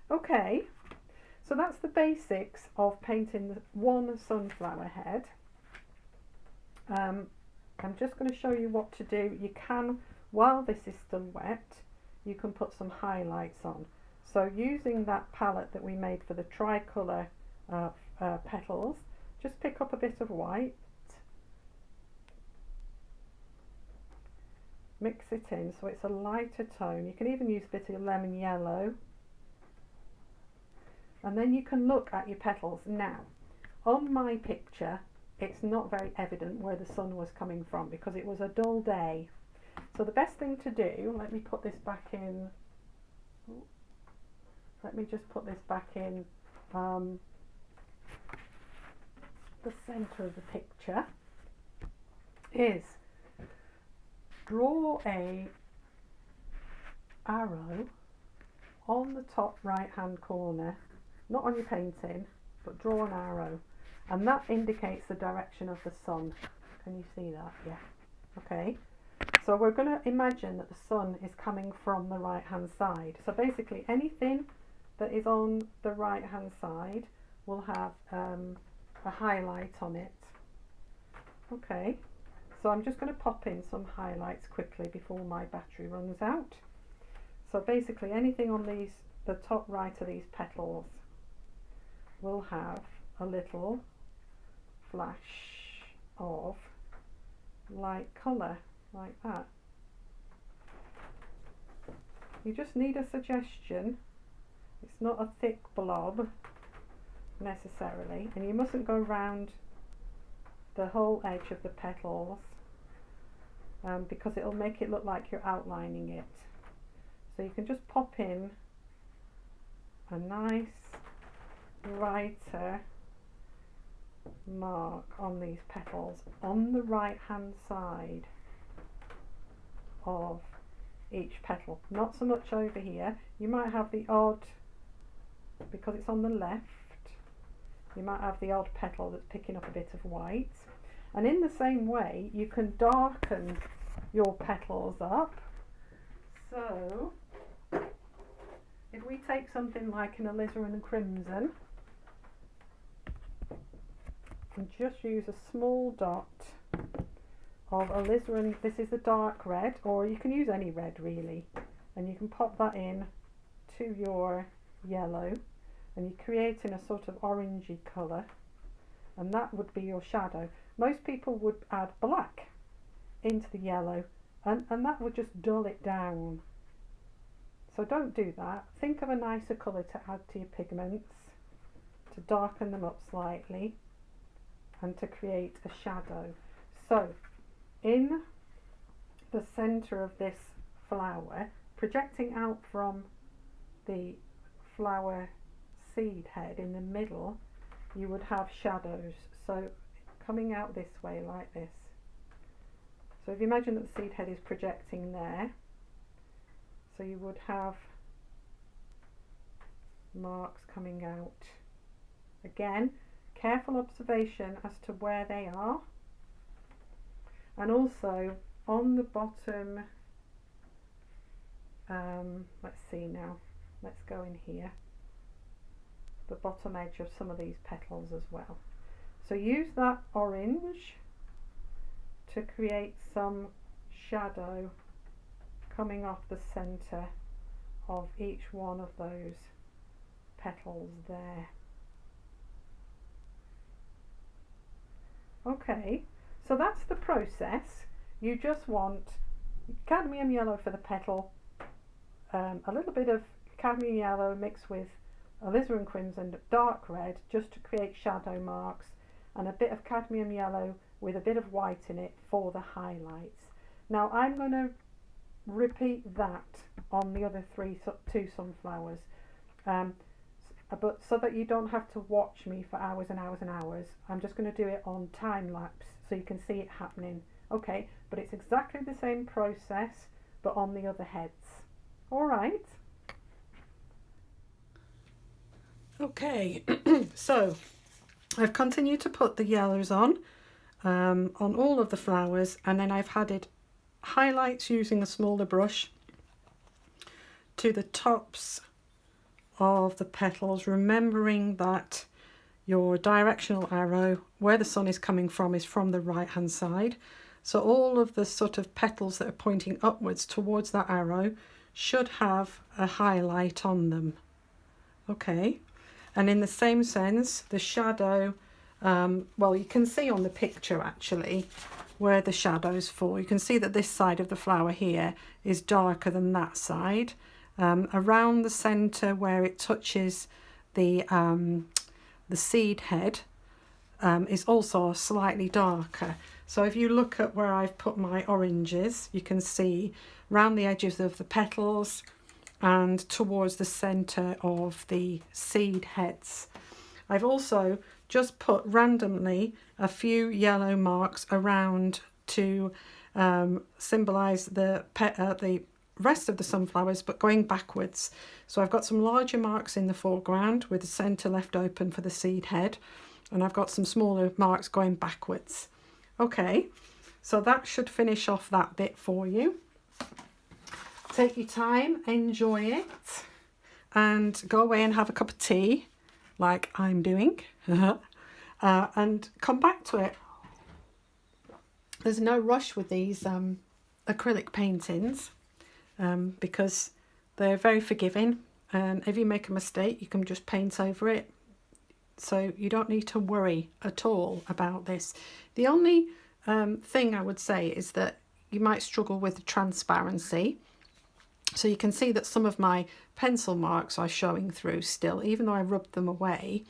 Okay, so that's the basics of painting one sunflower head. I'm just going to show you what to do. You can, while this is still wet, you can put some highlights on. So using that palette that we made for the tricolour petals, just pick up a bit of white, mix it in so it's a lighter tone. You can even use a bit of lemon yellow And then you can look at your petals. Now, on my picture, it's not very evident where the sun was coming from because it was a dull day. So the best thing to do, let me put this back in, let me just put this back in the centre of the picture, is draw a arrow on the top right hand corner, not on your painting, but draw an arrow, and that indicates the direction of the sun. Can you see that? Yeah. Okay. So we're going to imagine that the sun is coming from the right hand side. So basically anything that is on the right hand side will have a highlight on it. Okay. So I'm just going to pop in some highlights quickly before my battery runs out. So basically anything on the top right of these petals will have a little flash of light colour like that. You just need a suggestion. It's not a thick blob necessarily, and you mustn't go round the whole edge of the petals because it'll make it look like you're outlining it. So you can just pop in a nice brighter mark on these petals on the right hand side of each petal, not so much over here. You might have the odd, because it's on the left, you might have the odd petal that's picking up a bit of white, and in the same way you can darken your petals up. So if we take something like an alizarin crimson and just use a small dot of alizarin, this is the dark red, or you can use any red really, and you can pop that in to your yellow and you're creating a sort of orangey colour, and that would be your shadow. Most people would add black into the yellow and that would just dull it down. So don't do that. Think of a nicer colour to add to your pigments, to darken them up slightly and to create a shadow. So in the centre of this flower, projecting out from the flower seed head in the middle, you would have shadows. So coming out this way like this. So if you imagine that the seed head is projecting there, so you would have marks coming out. Again, careful observation as to where they are, and also on the bottom, let's see now, let's go in here, the bottom edge of some of these petals as well. So use that orange to create some shadow coming off the centre of each one of those petals there. Okay, so that's the process. You just want cadmium yellow for the petal, a little bit of cadmium yellow mixed with alizarin crimson, dark red, just to create shadow marks, and a bit of cadmium yellow with a bit of white in it for the highlights. Now I'm going to repeat that on the other two sunflowers, but so that you don't have to watch me for hours and hours and hours, I'm just going to do it on time lapse so you can see it happening. Okay, but it's exactly the same process but on the other heads. Alright. Okay, so I've continued to put the yellows on all of the flowers, and then I've added highlights using a smaller brush to the tops of the petals, remembering that your directional arrow, where the sun is coming from, is from the right hand side. So all of the sort of petals that are pointing upwards towards that arrow should have a highlight on them. Okay, and in the same sense, the shadow, well, you can see on the picture actually where the shadows fall. You can see that this side of the flower here is darker than that side. Around the centre where it touches the seed head is also slightly darker. So if you look at where I've put my oranges, you can see round the edges of the petals and towards the centre of the seed heads. I've also just put randomly a few yellow marks around to symbolise the rest of the sunflowers, but going backwards. So I've got some larger marks in the foreground with the centre left open for the seed head, and I've got some smaller marks going backwards. Okay, so that should finish off that bit for you. Take your time, enjoy it, and go away and have a cup of tea, like I'm doing, and come back to it. There's no rush with these acrylic paintings because they're very forgiving, and if you make a mistake you can just paint over it, so you don't need to worry at all about this. The only thing I would say is that you might struggle with the transparency. So you can see that some of my pencil marks are showing through still, even though I rubbed them away.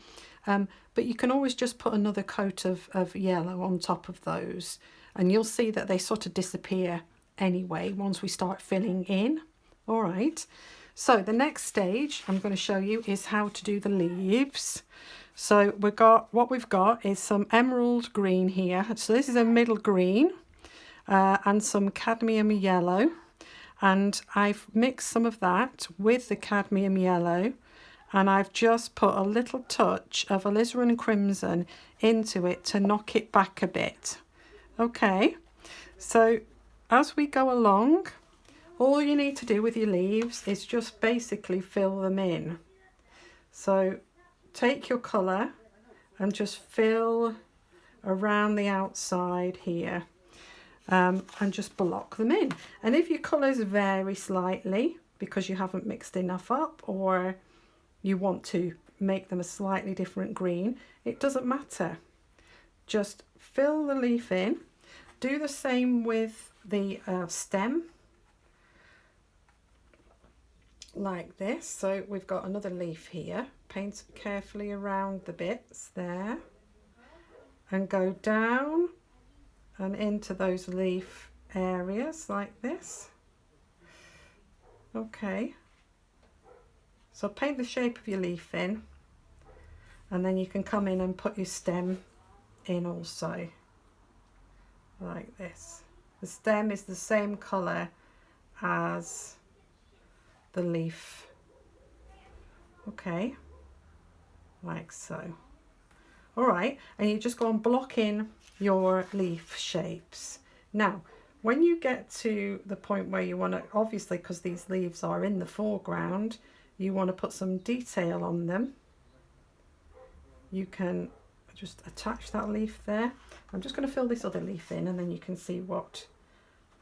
But you can always just put another coat of yellow on top of those, and you'll see that they sort of disappear anyway once we start filling in. All right, so the next stage I'm going to show you is how to do the leaves. So what we've got is some emerald green here. So this is a middle green and some cadmium yellow. And I've mixed some of that with the cadmium yellow, and I've just put a little touch of alizarin crimson into it to knock it back a bit. Okay, so as we go along, all you need to do with your leaves is just basically fill them in. So take your colour and just fill around the outside here. And just block them in. And if your colours vary slightly because you haven't mixed enough up, or you want to make them a slightly different green, it doesn't matter. Just fill the leaf in. Do the same with the stem, like this. So we've got another leaf here. Paint carefully around the bits there and go down and into those leaf areas like this. Okay, so paint the shape of your leaf in, and then you can come in and put your stem in also, like this. The stem is the same colour as the leaf. Okay, like so. All right, and you just go and block in your leaf shapes. Now, when you get to the point where you want to, obviously because these leaves are in the foreground, you want to put some detail on them. You can just attach that leaf there. I'm just going to fill this other leaf in, and then you can see what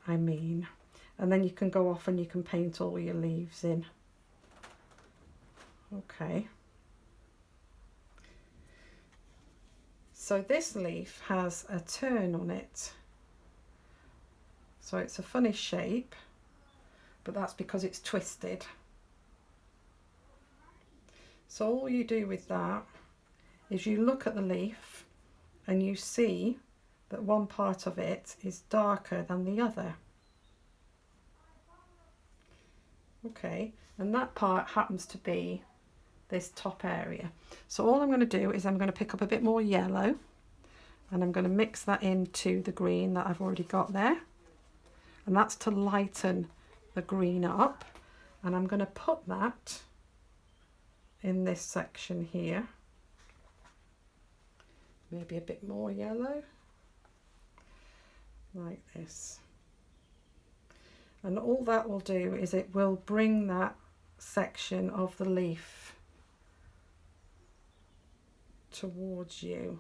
I mean. And then you can go off and you can paint all your leaves in. Okay. So this leaf has a turn on it. So it's a funny shape, but that's because it's twisted. So all you do with that is you look at the leaf and you see that one part of it is darker than the other. Okay, and that part happens to be this top area. So all I'm going to do is I'm going to pick up a bit more yellow, and I'm going to mix that into the green that I've already got there, and that's to lighten the green up. And I'm going to put that in this section here, maybe a bit more yellow, like this. And all that will do is it will bring that section of the leaf towards you.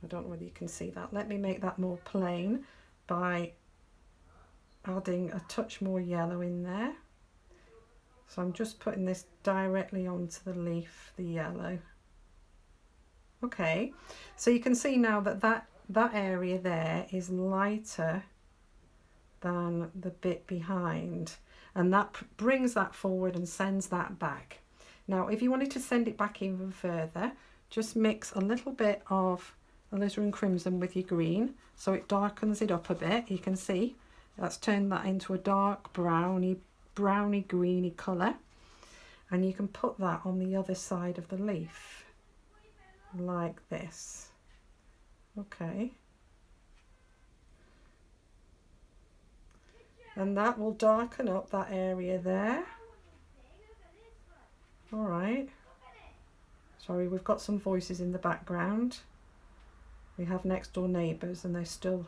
I don't know whether you can see that. Let me make that more plain by adding a touch more yellow in there. So I'm just putting this directly onto the leaf, the yellow. Okay, so you can see now that that area there is lighter than the bit behind, and that brings that forward and sends that back. Now if you wanted to send it back even further, just mix a little bit of alizarin crimson with your green so it darkens it up a bit. You can see that's turned that into a dark browny greeny colour, and you can put that on the other side of the leaf like this. Okay, and that will darken up that area there. All right, sorry, we've got some voices in the background. We have next door neighbours and they're still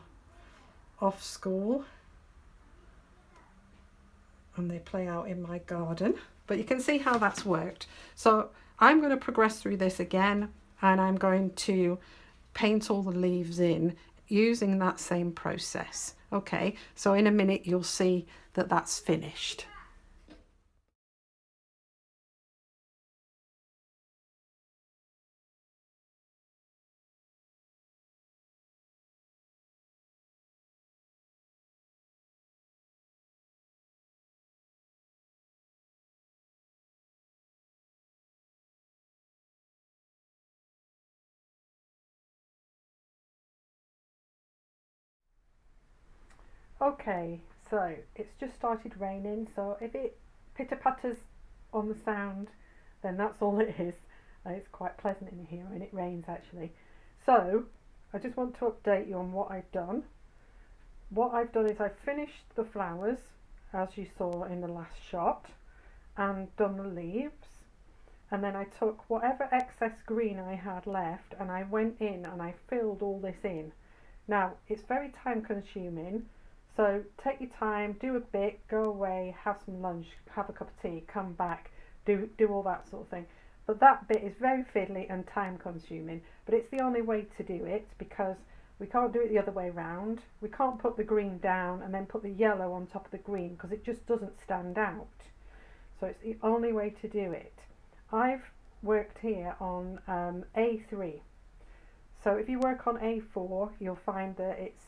off school and they play out in my garden, but you can see how that's worked. So I'm going to progress through this again, and I'm going to paint all the leaves in using that same process. Okay, so in a minute you'll see that that's finished. Okay, so it's just started raining, so if it pitter-patters on the sound, then that's all it is. It's quite pleasant in here and it rains actually. So I just want to update you on what I've done. What I've done is I've finished the flowers, as you saw in the last shot, and done the leaves. And then I took whatever excess green I had left and I went in and I filled all this in. Now, it's very time consuming, so take your time, do a bit, go away, have some lunch, have a cup of tea, come back, do all that sort of thing. But that bit is very fiddly and time consuming, but it's the only way to do it because we can't do it the other way round. We can't put the green down and then put the yellow on top of the green because it just doesn't stand out. So it's the only way to do it. I've worked here on A3. So if you work on A4, you'll find that it's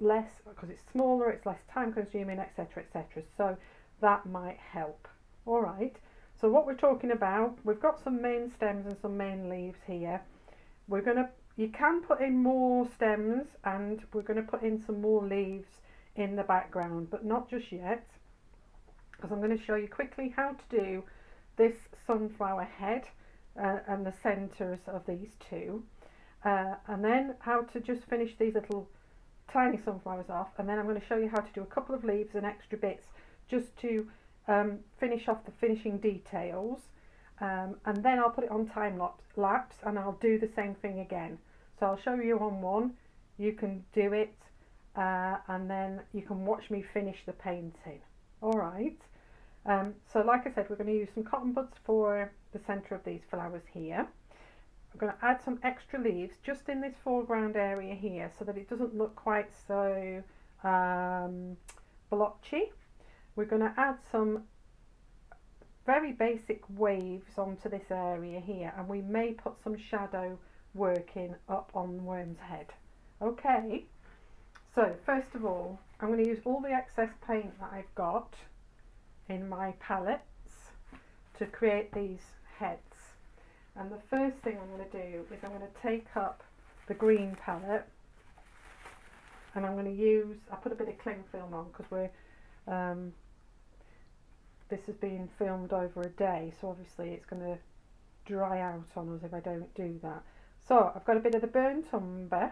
less, because it's smaller, it's less time consuming, etc, etc. So that might help. All right, so what we're talking about, we've got some main stems and some main leaves here. You can put in more stems and we're going to put in some more leaves in the background, but not just yet, because I'm going to show you quickly how to do this sunflower head and the centres of these two, and then how to just finish these little tiny sunflowers off, and then I'm going to show you how to do a couple of leaves and extra bits just to finish off the finishing details, and then I'll put it on time lapse and I'll do the same thing again. So I'll show you on one, you can do it, and then you can watch me finish the painting. Alright, so like I said, we're going to use some cotton buds for the centre of these flowers here. I'm going to add some extra leaves just in this foreground area here so that it doesn't look quite so blotchy. We're going to add some very basic waves onto this area here, and we may put some shadow working up on Worm's head. Okay, so first of all, I'm going to use all the excess paint that I've got in my palettes to create these heads. And the first thing I'm going to do is I'm going to take up the green palette, and I'm going to use, I put a bit of cling film on because this has been filmed over a day, so obviously it's going to dry out on us if I don't do that. So I've got a bit of the burnt umber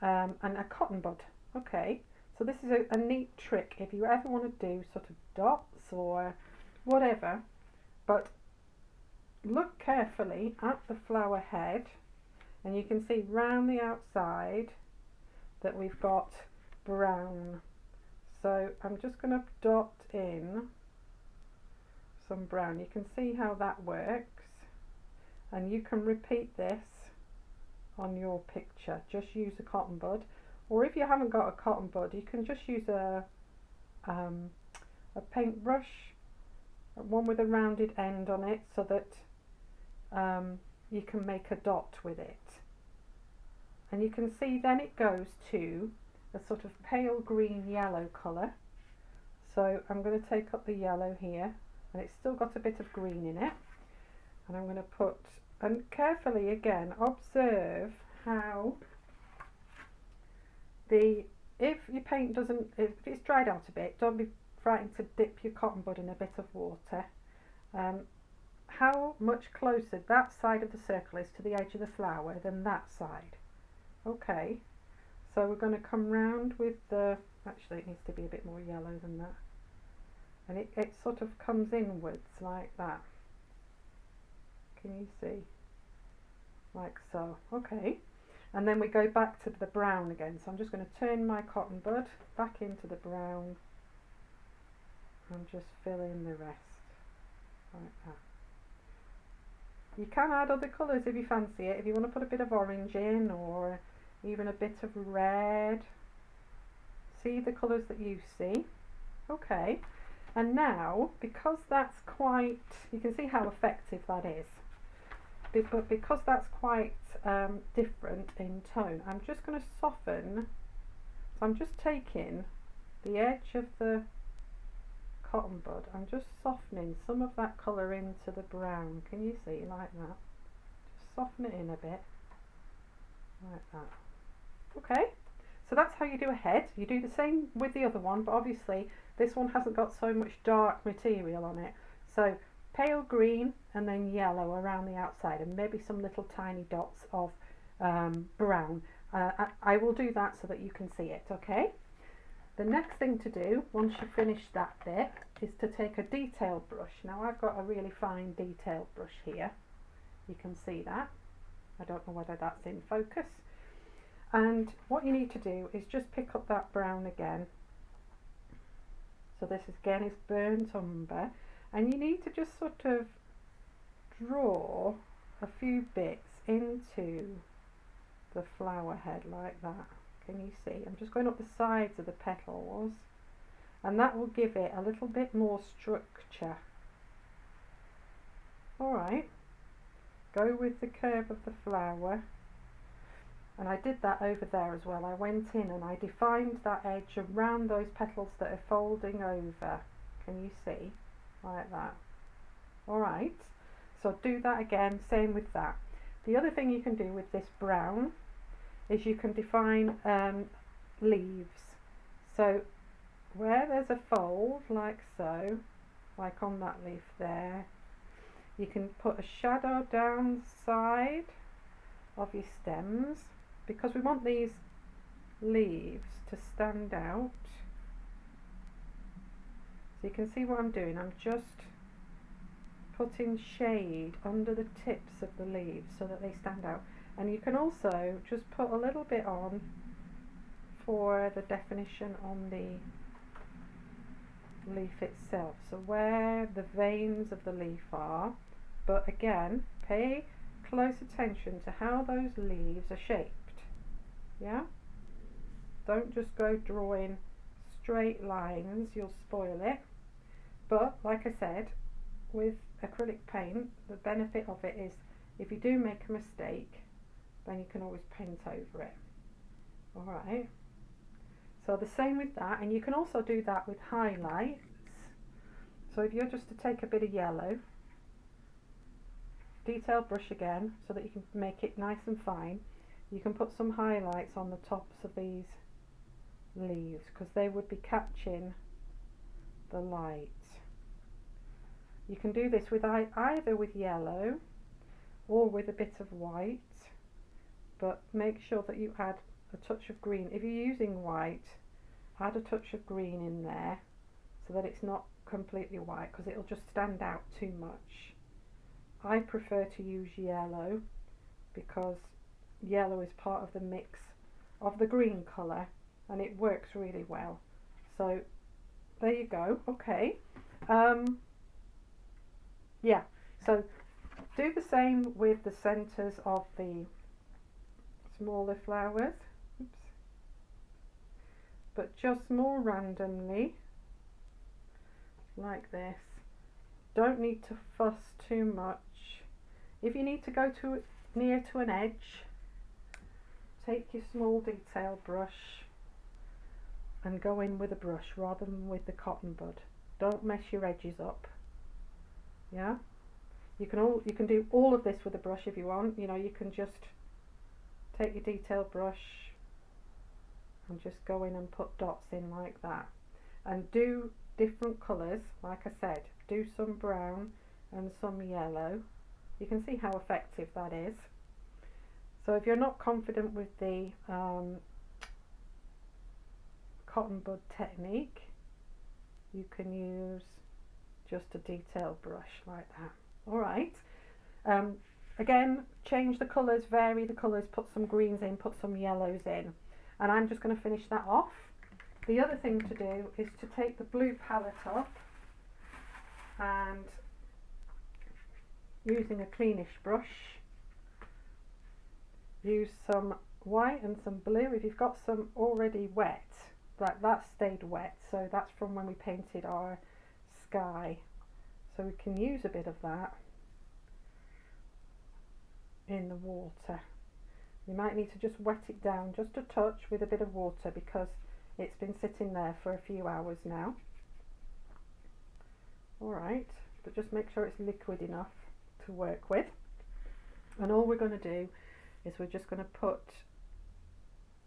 and a cotton bud. Okay, so this is a neat trick if you ever want to do sort of dots or whatever, but look carefully at the flower head and you can see round the outside that we've got brown. So I'm just going to dot in some brown. You can see how that works, and you can repeat this on your picture. Just use a cotton bud, or if you haven't got a cotton bud, you can just use a paintbrush, one with a rounded end on it, so that you can make a dot with it. And you can see then it goes to a sort of pale green yellow colour. So I'm going to take up the yellow here and it's still got a bit of green in it. And I'm going to put, and carefully again observe how if your paint doesn't, if it's dried out a bit, don't be frightened to dip your cotton bud in a bit of water. How much closer that side of the circle is to the edge of the flower than that side. Okay, so we're going to come round with the, actually it needs to be a bit more yellow than that, and it sort of comes inwards like that. Can you see? Like so. Okay, and then we go back to the brown again, so I'm just going to turn my cotton bud back into the brown and just fill in the rest like that. You can add other colours if you fancy it, if you want to put a bit of orange in or even a bit of red. See the colours that you see. Okay, and now because that's quite, you can see how effective that is, but because that's quite different in tone, I'm just going to soften. So I'm just taking the edge of the cotton bud, I'm just softening some of that colour into the brown. Can you see, like that? Just soften it in a bit like that. Okay, so that's how you do a head. You do the same with the other one, but obviously this one hasn't got so much dark material on it, so pale green and then yellow around the outside and maybe some little tiny dots of brown. I will do that so that you can see it. Okay, the next thing to do once you finish that bit is to take a detail brush. Now I've got a really fine detail brush here, you can see that. I don't know whether that's in focus. And what you need to do is just pick up that brown again. So this again is burnt umber, and you need to just sort of draw a few bits into the flower head like that. Can you see? I'm just going up the sides of the petals, and that will give it a little bit more structure. Alright, go with the curve of the flower, and I did that over there as well. I went in and I defined that edge around those petals that are folding over. Can you see? Like that. Alright, so do that again, same with that. The other thing you can do with this brown is you can define leaves. So where there's a fold like so, like on that leaf there, you can put a shadow down the side of your stems, because we want these leaves to stand out. So you can see what I'm doing, I'm just putting shade under the tips of the leaves so that they stand out. And you can also just put a little bit on for the definition on the leaf itself, so where the veins of the leaf are. But again, pay close attention to how those leaves are shaped. Yeah, don't just go drawing straight lines, you'll spoil it. But like I said, with acrylic paint, the benefit of it is if you do make a mistake, then you can always paint over it. Alright, so the same with that, and you can also do that with highlights. So if you're just to take a bit of yellow, detail brush again so that you can make it nice and fine, you can put some highlights on the tops of these leaves because they would be catching the light. You can do this with either with yellow or with a bit of white, but make sure that you add a touch of green. If you're using white, add a touch of green in there so that it's not completely white, because it'll just stand out too much. I prefer to use yellow because yellow is part of the mix of the green colour and it works really well. So there you go. Okay, yeah, so do the same with the centres of the smaller flowers. Oops. But just more randomly like this. Don't need to fuss too much. If you need to go near to an edge, take your small detail brush and go in with a brush rather than with the cotton bud. Don't mess your edges up. Yeah, you can do all of this with a brush if you want. You know, you can just take your detail brush and just go in and put dots in like that, and do different colours. Like I said, do some brown and some yellow. You can see how effective that is. So if you're not confident with the cotton bud technique, you can use just a detail brush like that. Alright, again, change the colours, vary the colours, put some greens in, put some yellows in, and I'm just going to finish that off. The other thing to do is to take the blue palette up and, using a cleanish brush, use some white and some blue. If you've got some already wet, like that stayed wet, so that's from when we painted our sky, so we can use a bit of that in the water. You might need to just wet it down just a touch with a bit of water because it's been sitting there for a few hours now. Alright, but just make sure it's liquid enough to work with. And all we're going to do is we're just going to put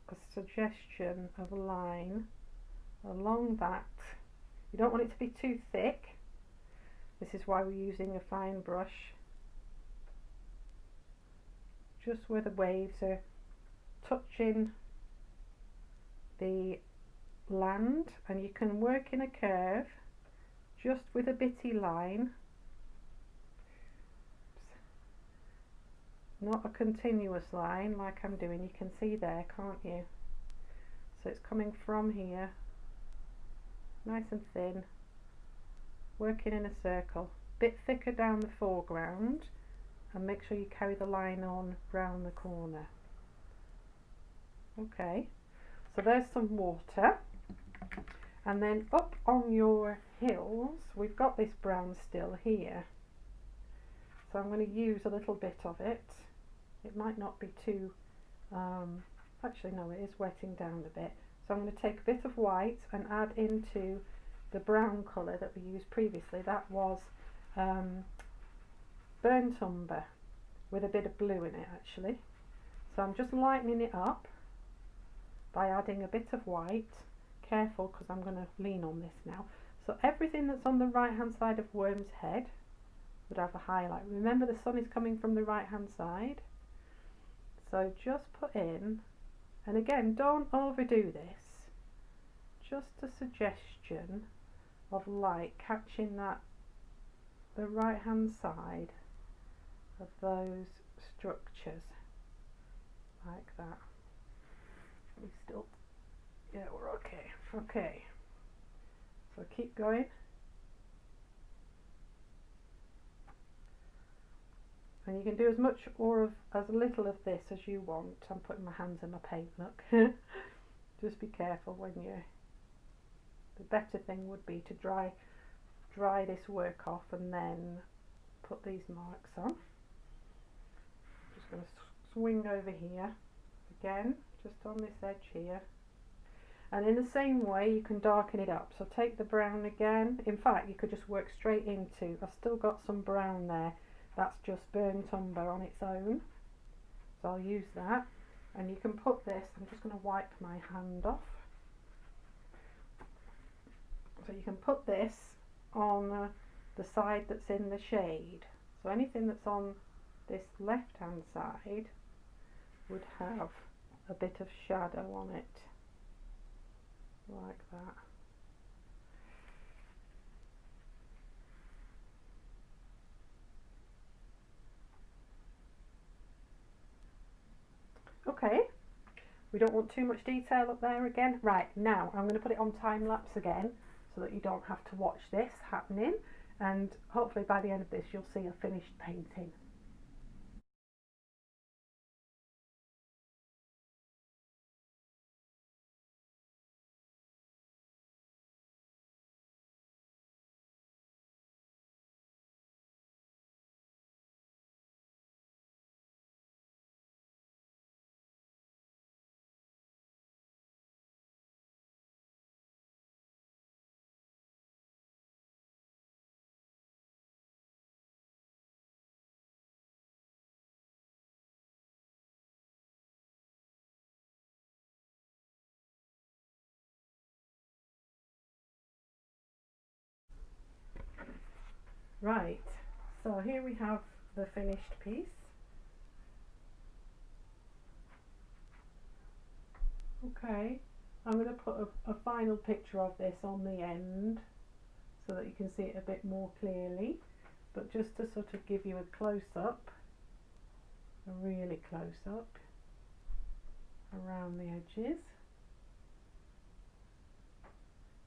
a suggestion of a line along that. You don't want it to be too thick. This is why we're using a fine brush. Just where the waves are touching the land, and you can work in a curve just with a bitty line, not a continuous line like I'm doing. You can see there, can't you? So it's coming from here, nice and thin, working in a circle, bit thicker down the foreground, and make sure you carry the line on round the corner. Okay, so there's some water, and then up on your hills we've got this brown still here, so I'm going to use a little bit of it. It might not be too, actually no, it is wetting down a bit, so I'm going to take a bit of white and add into the brown colour that we used previously. That was burnt umber with a bit of blue in it actually. So I'm just lightening it up by adding a bit of white. Careful, because I'm going to lean on this now. So everything that's on the right hand side of Worm's Head would have a highlight. Remember, the sun is coming from the right hand side, so just put in, and again, don't overdo this, just a suggestion of light catching that, the right hand side of those structures like that. We still, yeah, we're okay. Okay, so keep going. And you can do as much or as little of this as you want. I'm putting my hands in my paint, look. Just be careful when you, the better thing would be to dry this work off and then put these marks on. Just going to swing over here again, just on this edge here, and in the same way you can darken it up. So take the brown again. In fact, you could just work straight into, I've still got some brown there, that's just burnt umber on its own, so I'll use that. And you can put this, I'm just going to wipe my hand off, so you can put this on the side that's in the shade. So anything that's on this left hand side would have a bit of shadow on it, like that. Okay, we don't want too much detail up there again. Right, now I'm going to put it on time lapse again so that you don't have to watch this happening, and hopefully by the end of this you'll see a finished painting. Right, so here we have the finished piece. Okay, I'm going to put a final picture of this on the end so that you can see it a bit more clearly, but just to sort of give you a close-up, a really close-up around the edges.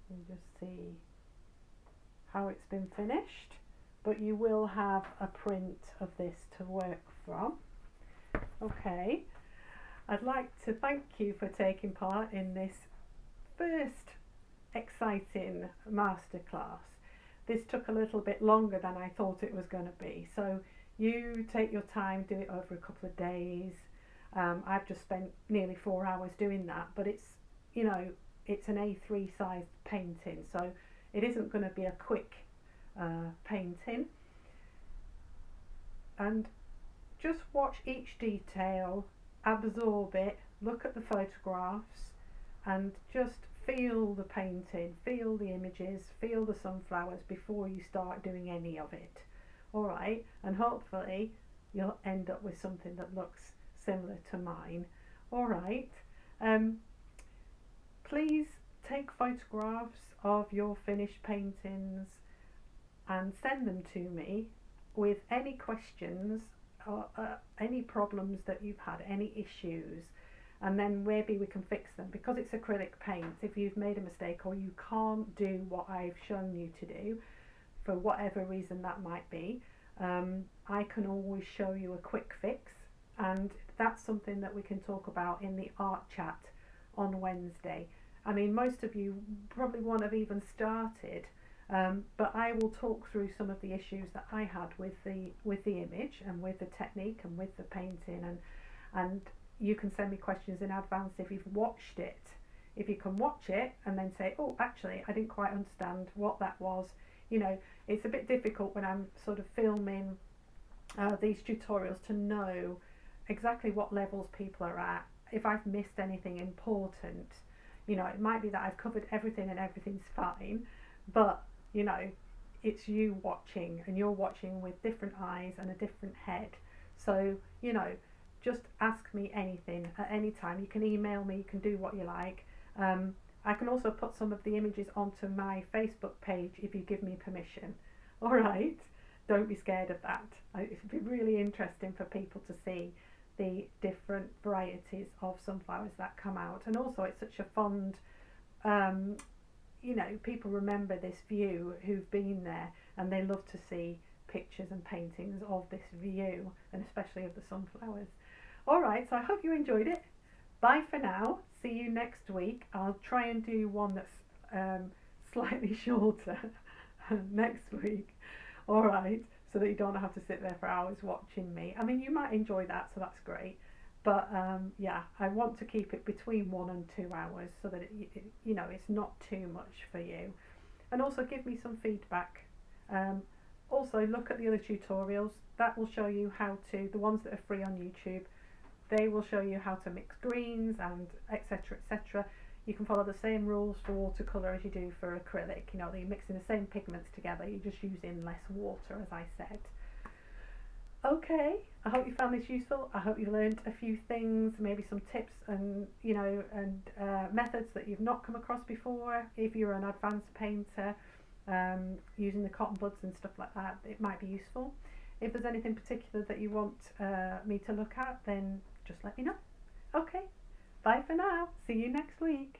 You just see how it's been finished, but you will have a print of this to work from. Okay, I'd like to thank you for taking part in this first exciting masterclass. This took a little bit longer than I thought it was going to be, so you take your time, do it over a couple of days. I've just spent nearly 4 hours doing that, but it's, you know, it's an A3 sized painting, so it isn't going to be a quick painting. And just watch each detail, absorb it, look at the photographs, and just feel the painting, feel the images, feel the sunflowers before you start doing any of it. Alright, and hopefully you'll end up with something that looks similar to mine. Alright, please take photographs of your finished paintings and send them to me with any questions or any problems that you've had, any issues, and then maybe we can fix them. Because it's acrylic paint, if you've made a mistake or you can't do what I've shown you to do, for whatever reason that might be, I can always show you a quick fix, and that's something that we can talk about in the art chat on Wednesday. I mean, most of you probably won't have even started, but I will talk through some of the issues that I had with the image and with the technique and with the painting, and you can send me questions in advance if you've watched it. If you can watch it and then say, oh, actually, I didn't quite understand what that was. You know, it's a bit difficult when I'm sort of filming these tutorials to know exactly what levels people are at. If I've missed anything important, you know, it might be that I've covered everything and everything's fine, but, you know, it's you watching, and you're watching with different eyes and a different head. So, you know, just ask me anything at any time. You can email me, you can do what you like. I can also put some of the images onto my Facebook page if you give me permission. Alright, don't be scared of that. It'd be really interesting for people to see the different varieties of sunflowers that come out. And also it's such a fond, you know, people remember this view who've been there, and they love to see pictures and paintings of this view, and especially of the sunflowers. Alright, so I hope you enjoyed it. Bye for now. See you next week. I'll try and do one that's slightly shorter next week. Alright, so that you don't have to sit there for hours watching me. I mean, you might enjoy that, so that's great. But yeah, I want to keep it between 1 and 2 hours so that you know, it's not too much for you. And also give me some feedback. Also look at the other tutorials. That will show you how to, the ones that are free on YouTube, they will show you how to mix greens and etc, etc. You can follow the same rules for watercolour as you do for acrylic. You know, you're mixing the same pigments together, you're just using less water, as I said. Okay, I hope you found this useful. I hope you learned a few things, maybe some tips and, you know, and methods that you've not come across before. If you're an advanced painter, using the cotton buds and stuff like that, it might be useful. If there's anything particular that you want me to look at, then just let me know. Okay, bye for now. See you next week.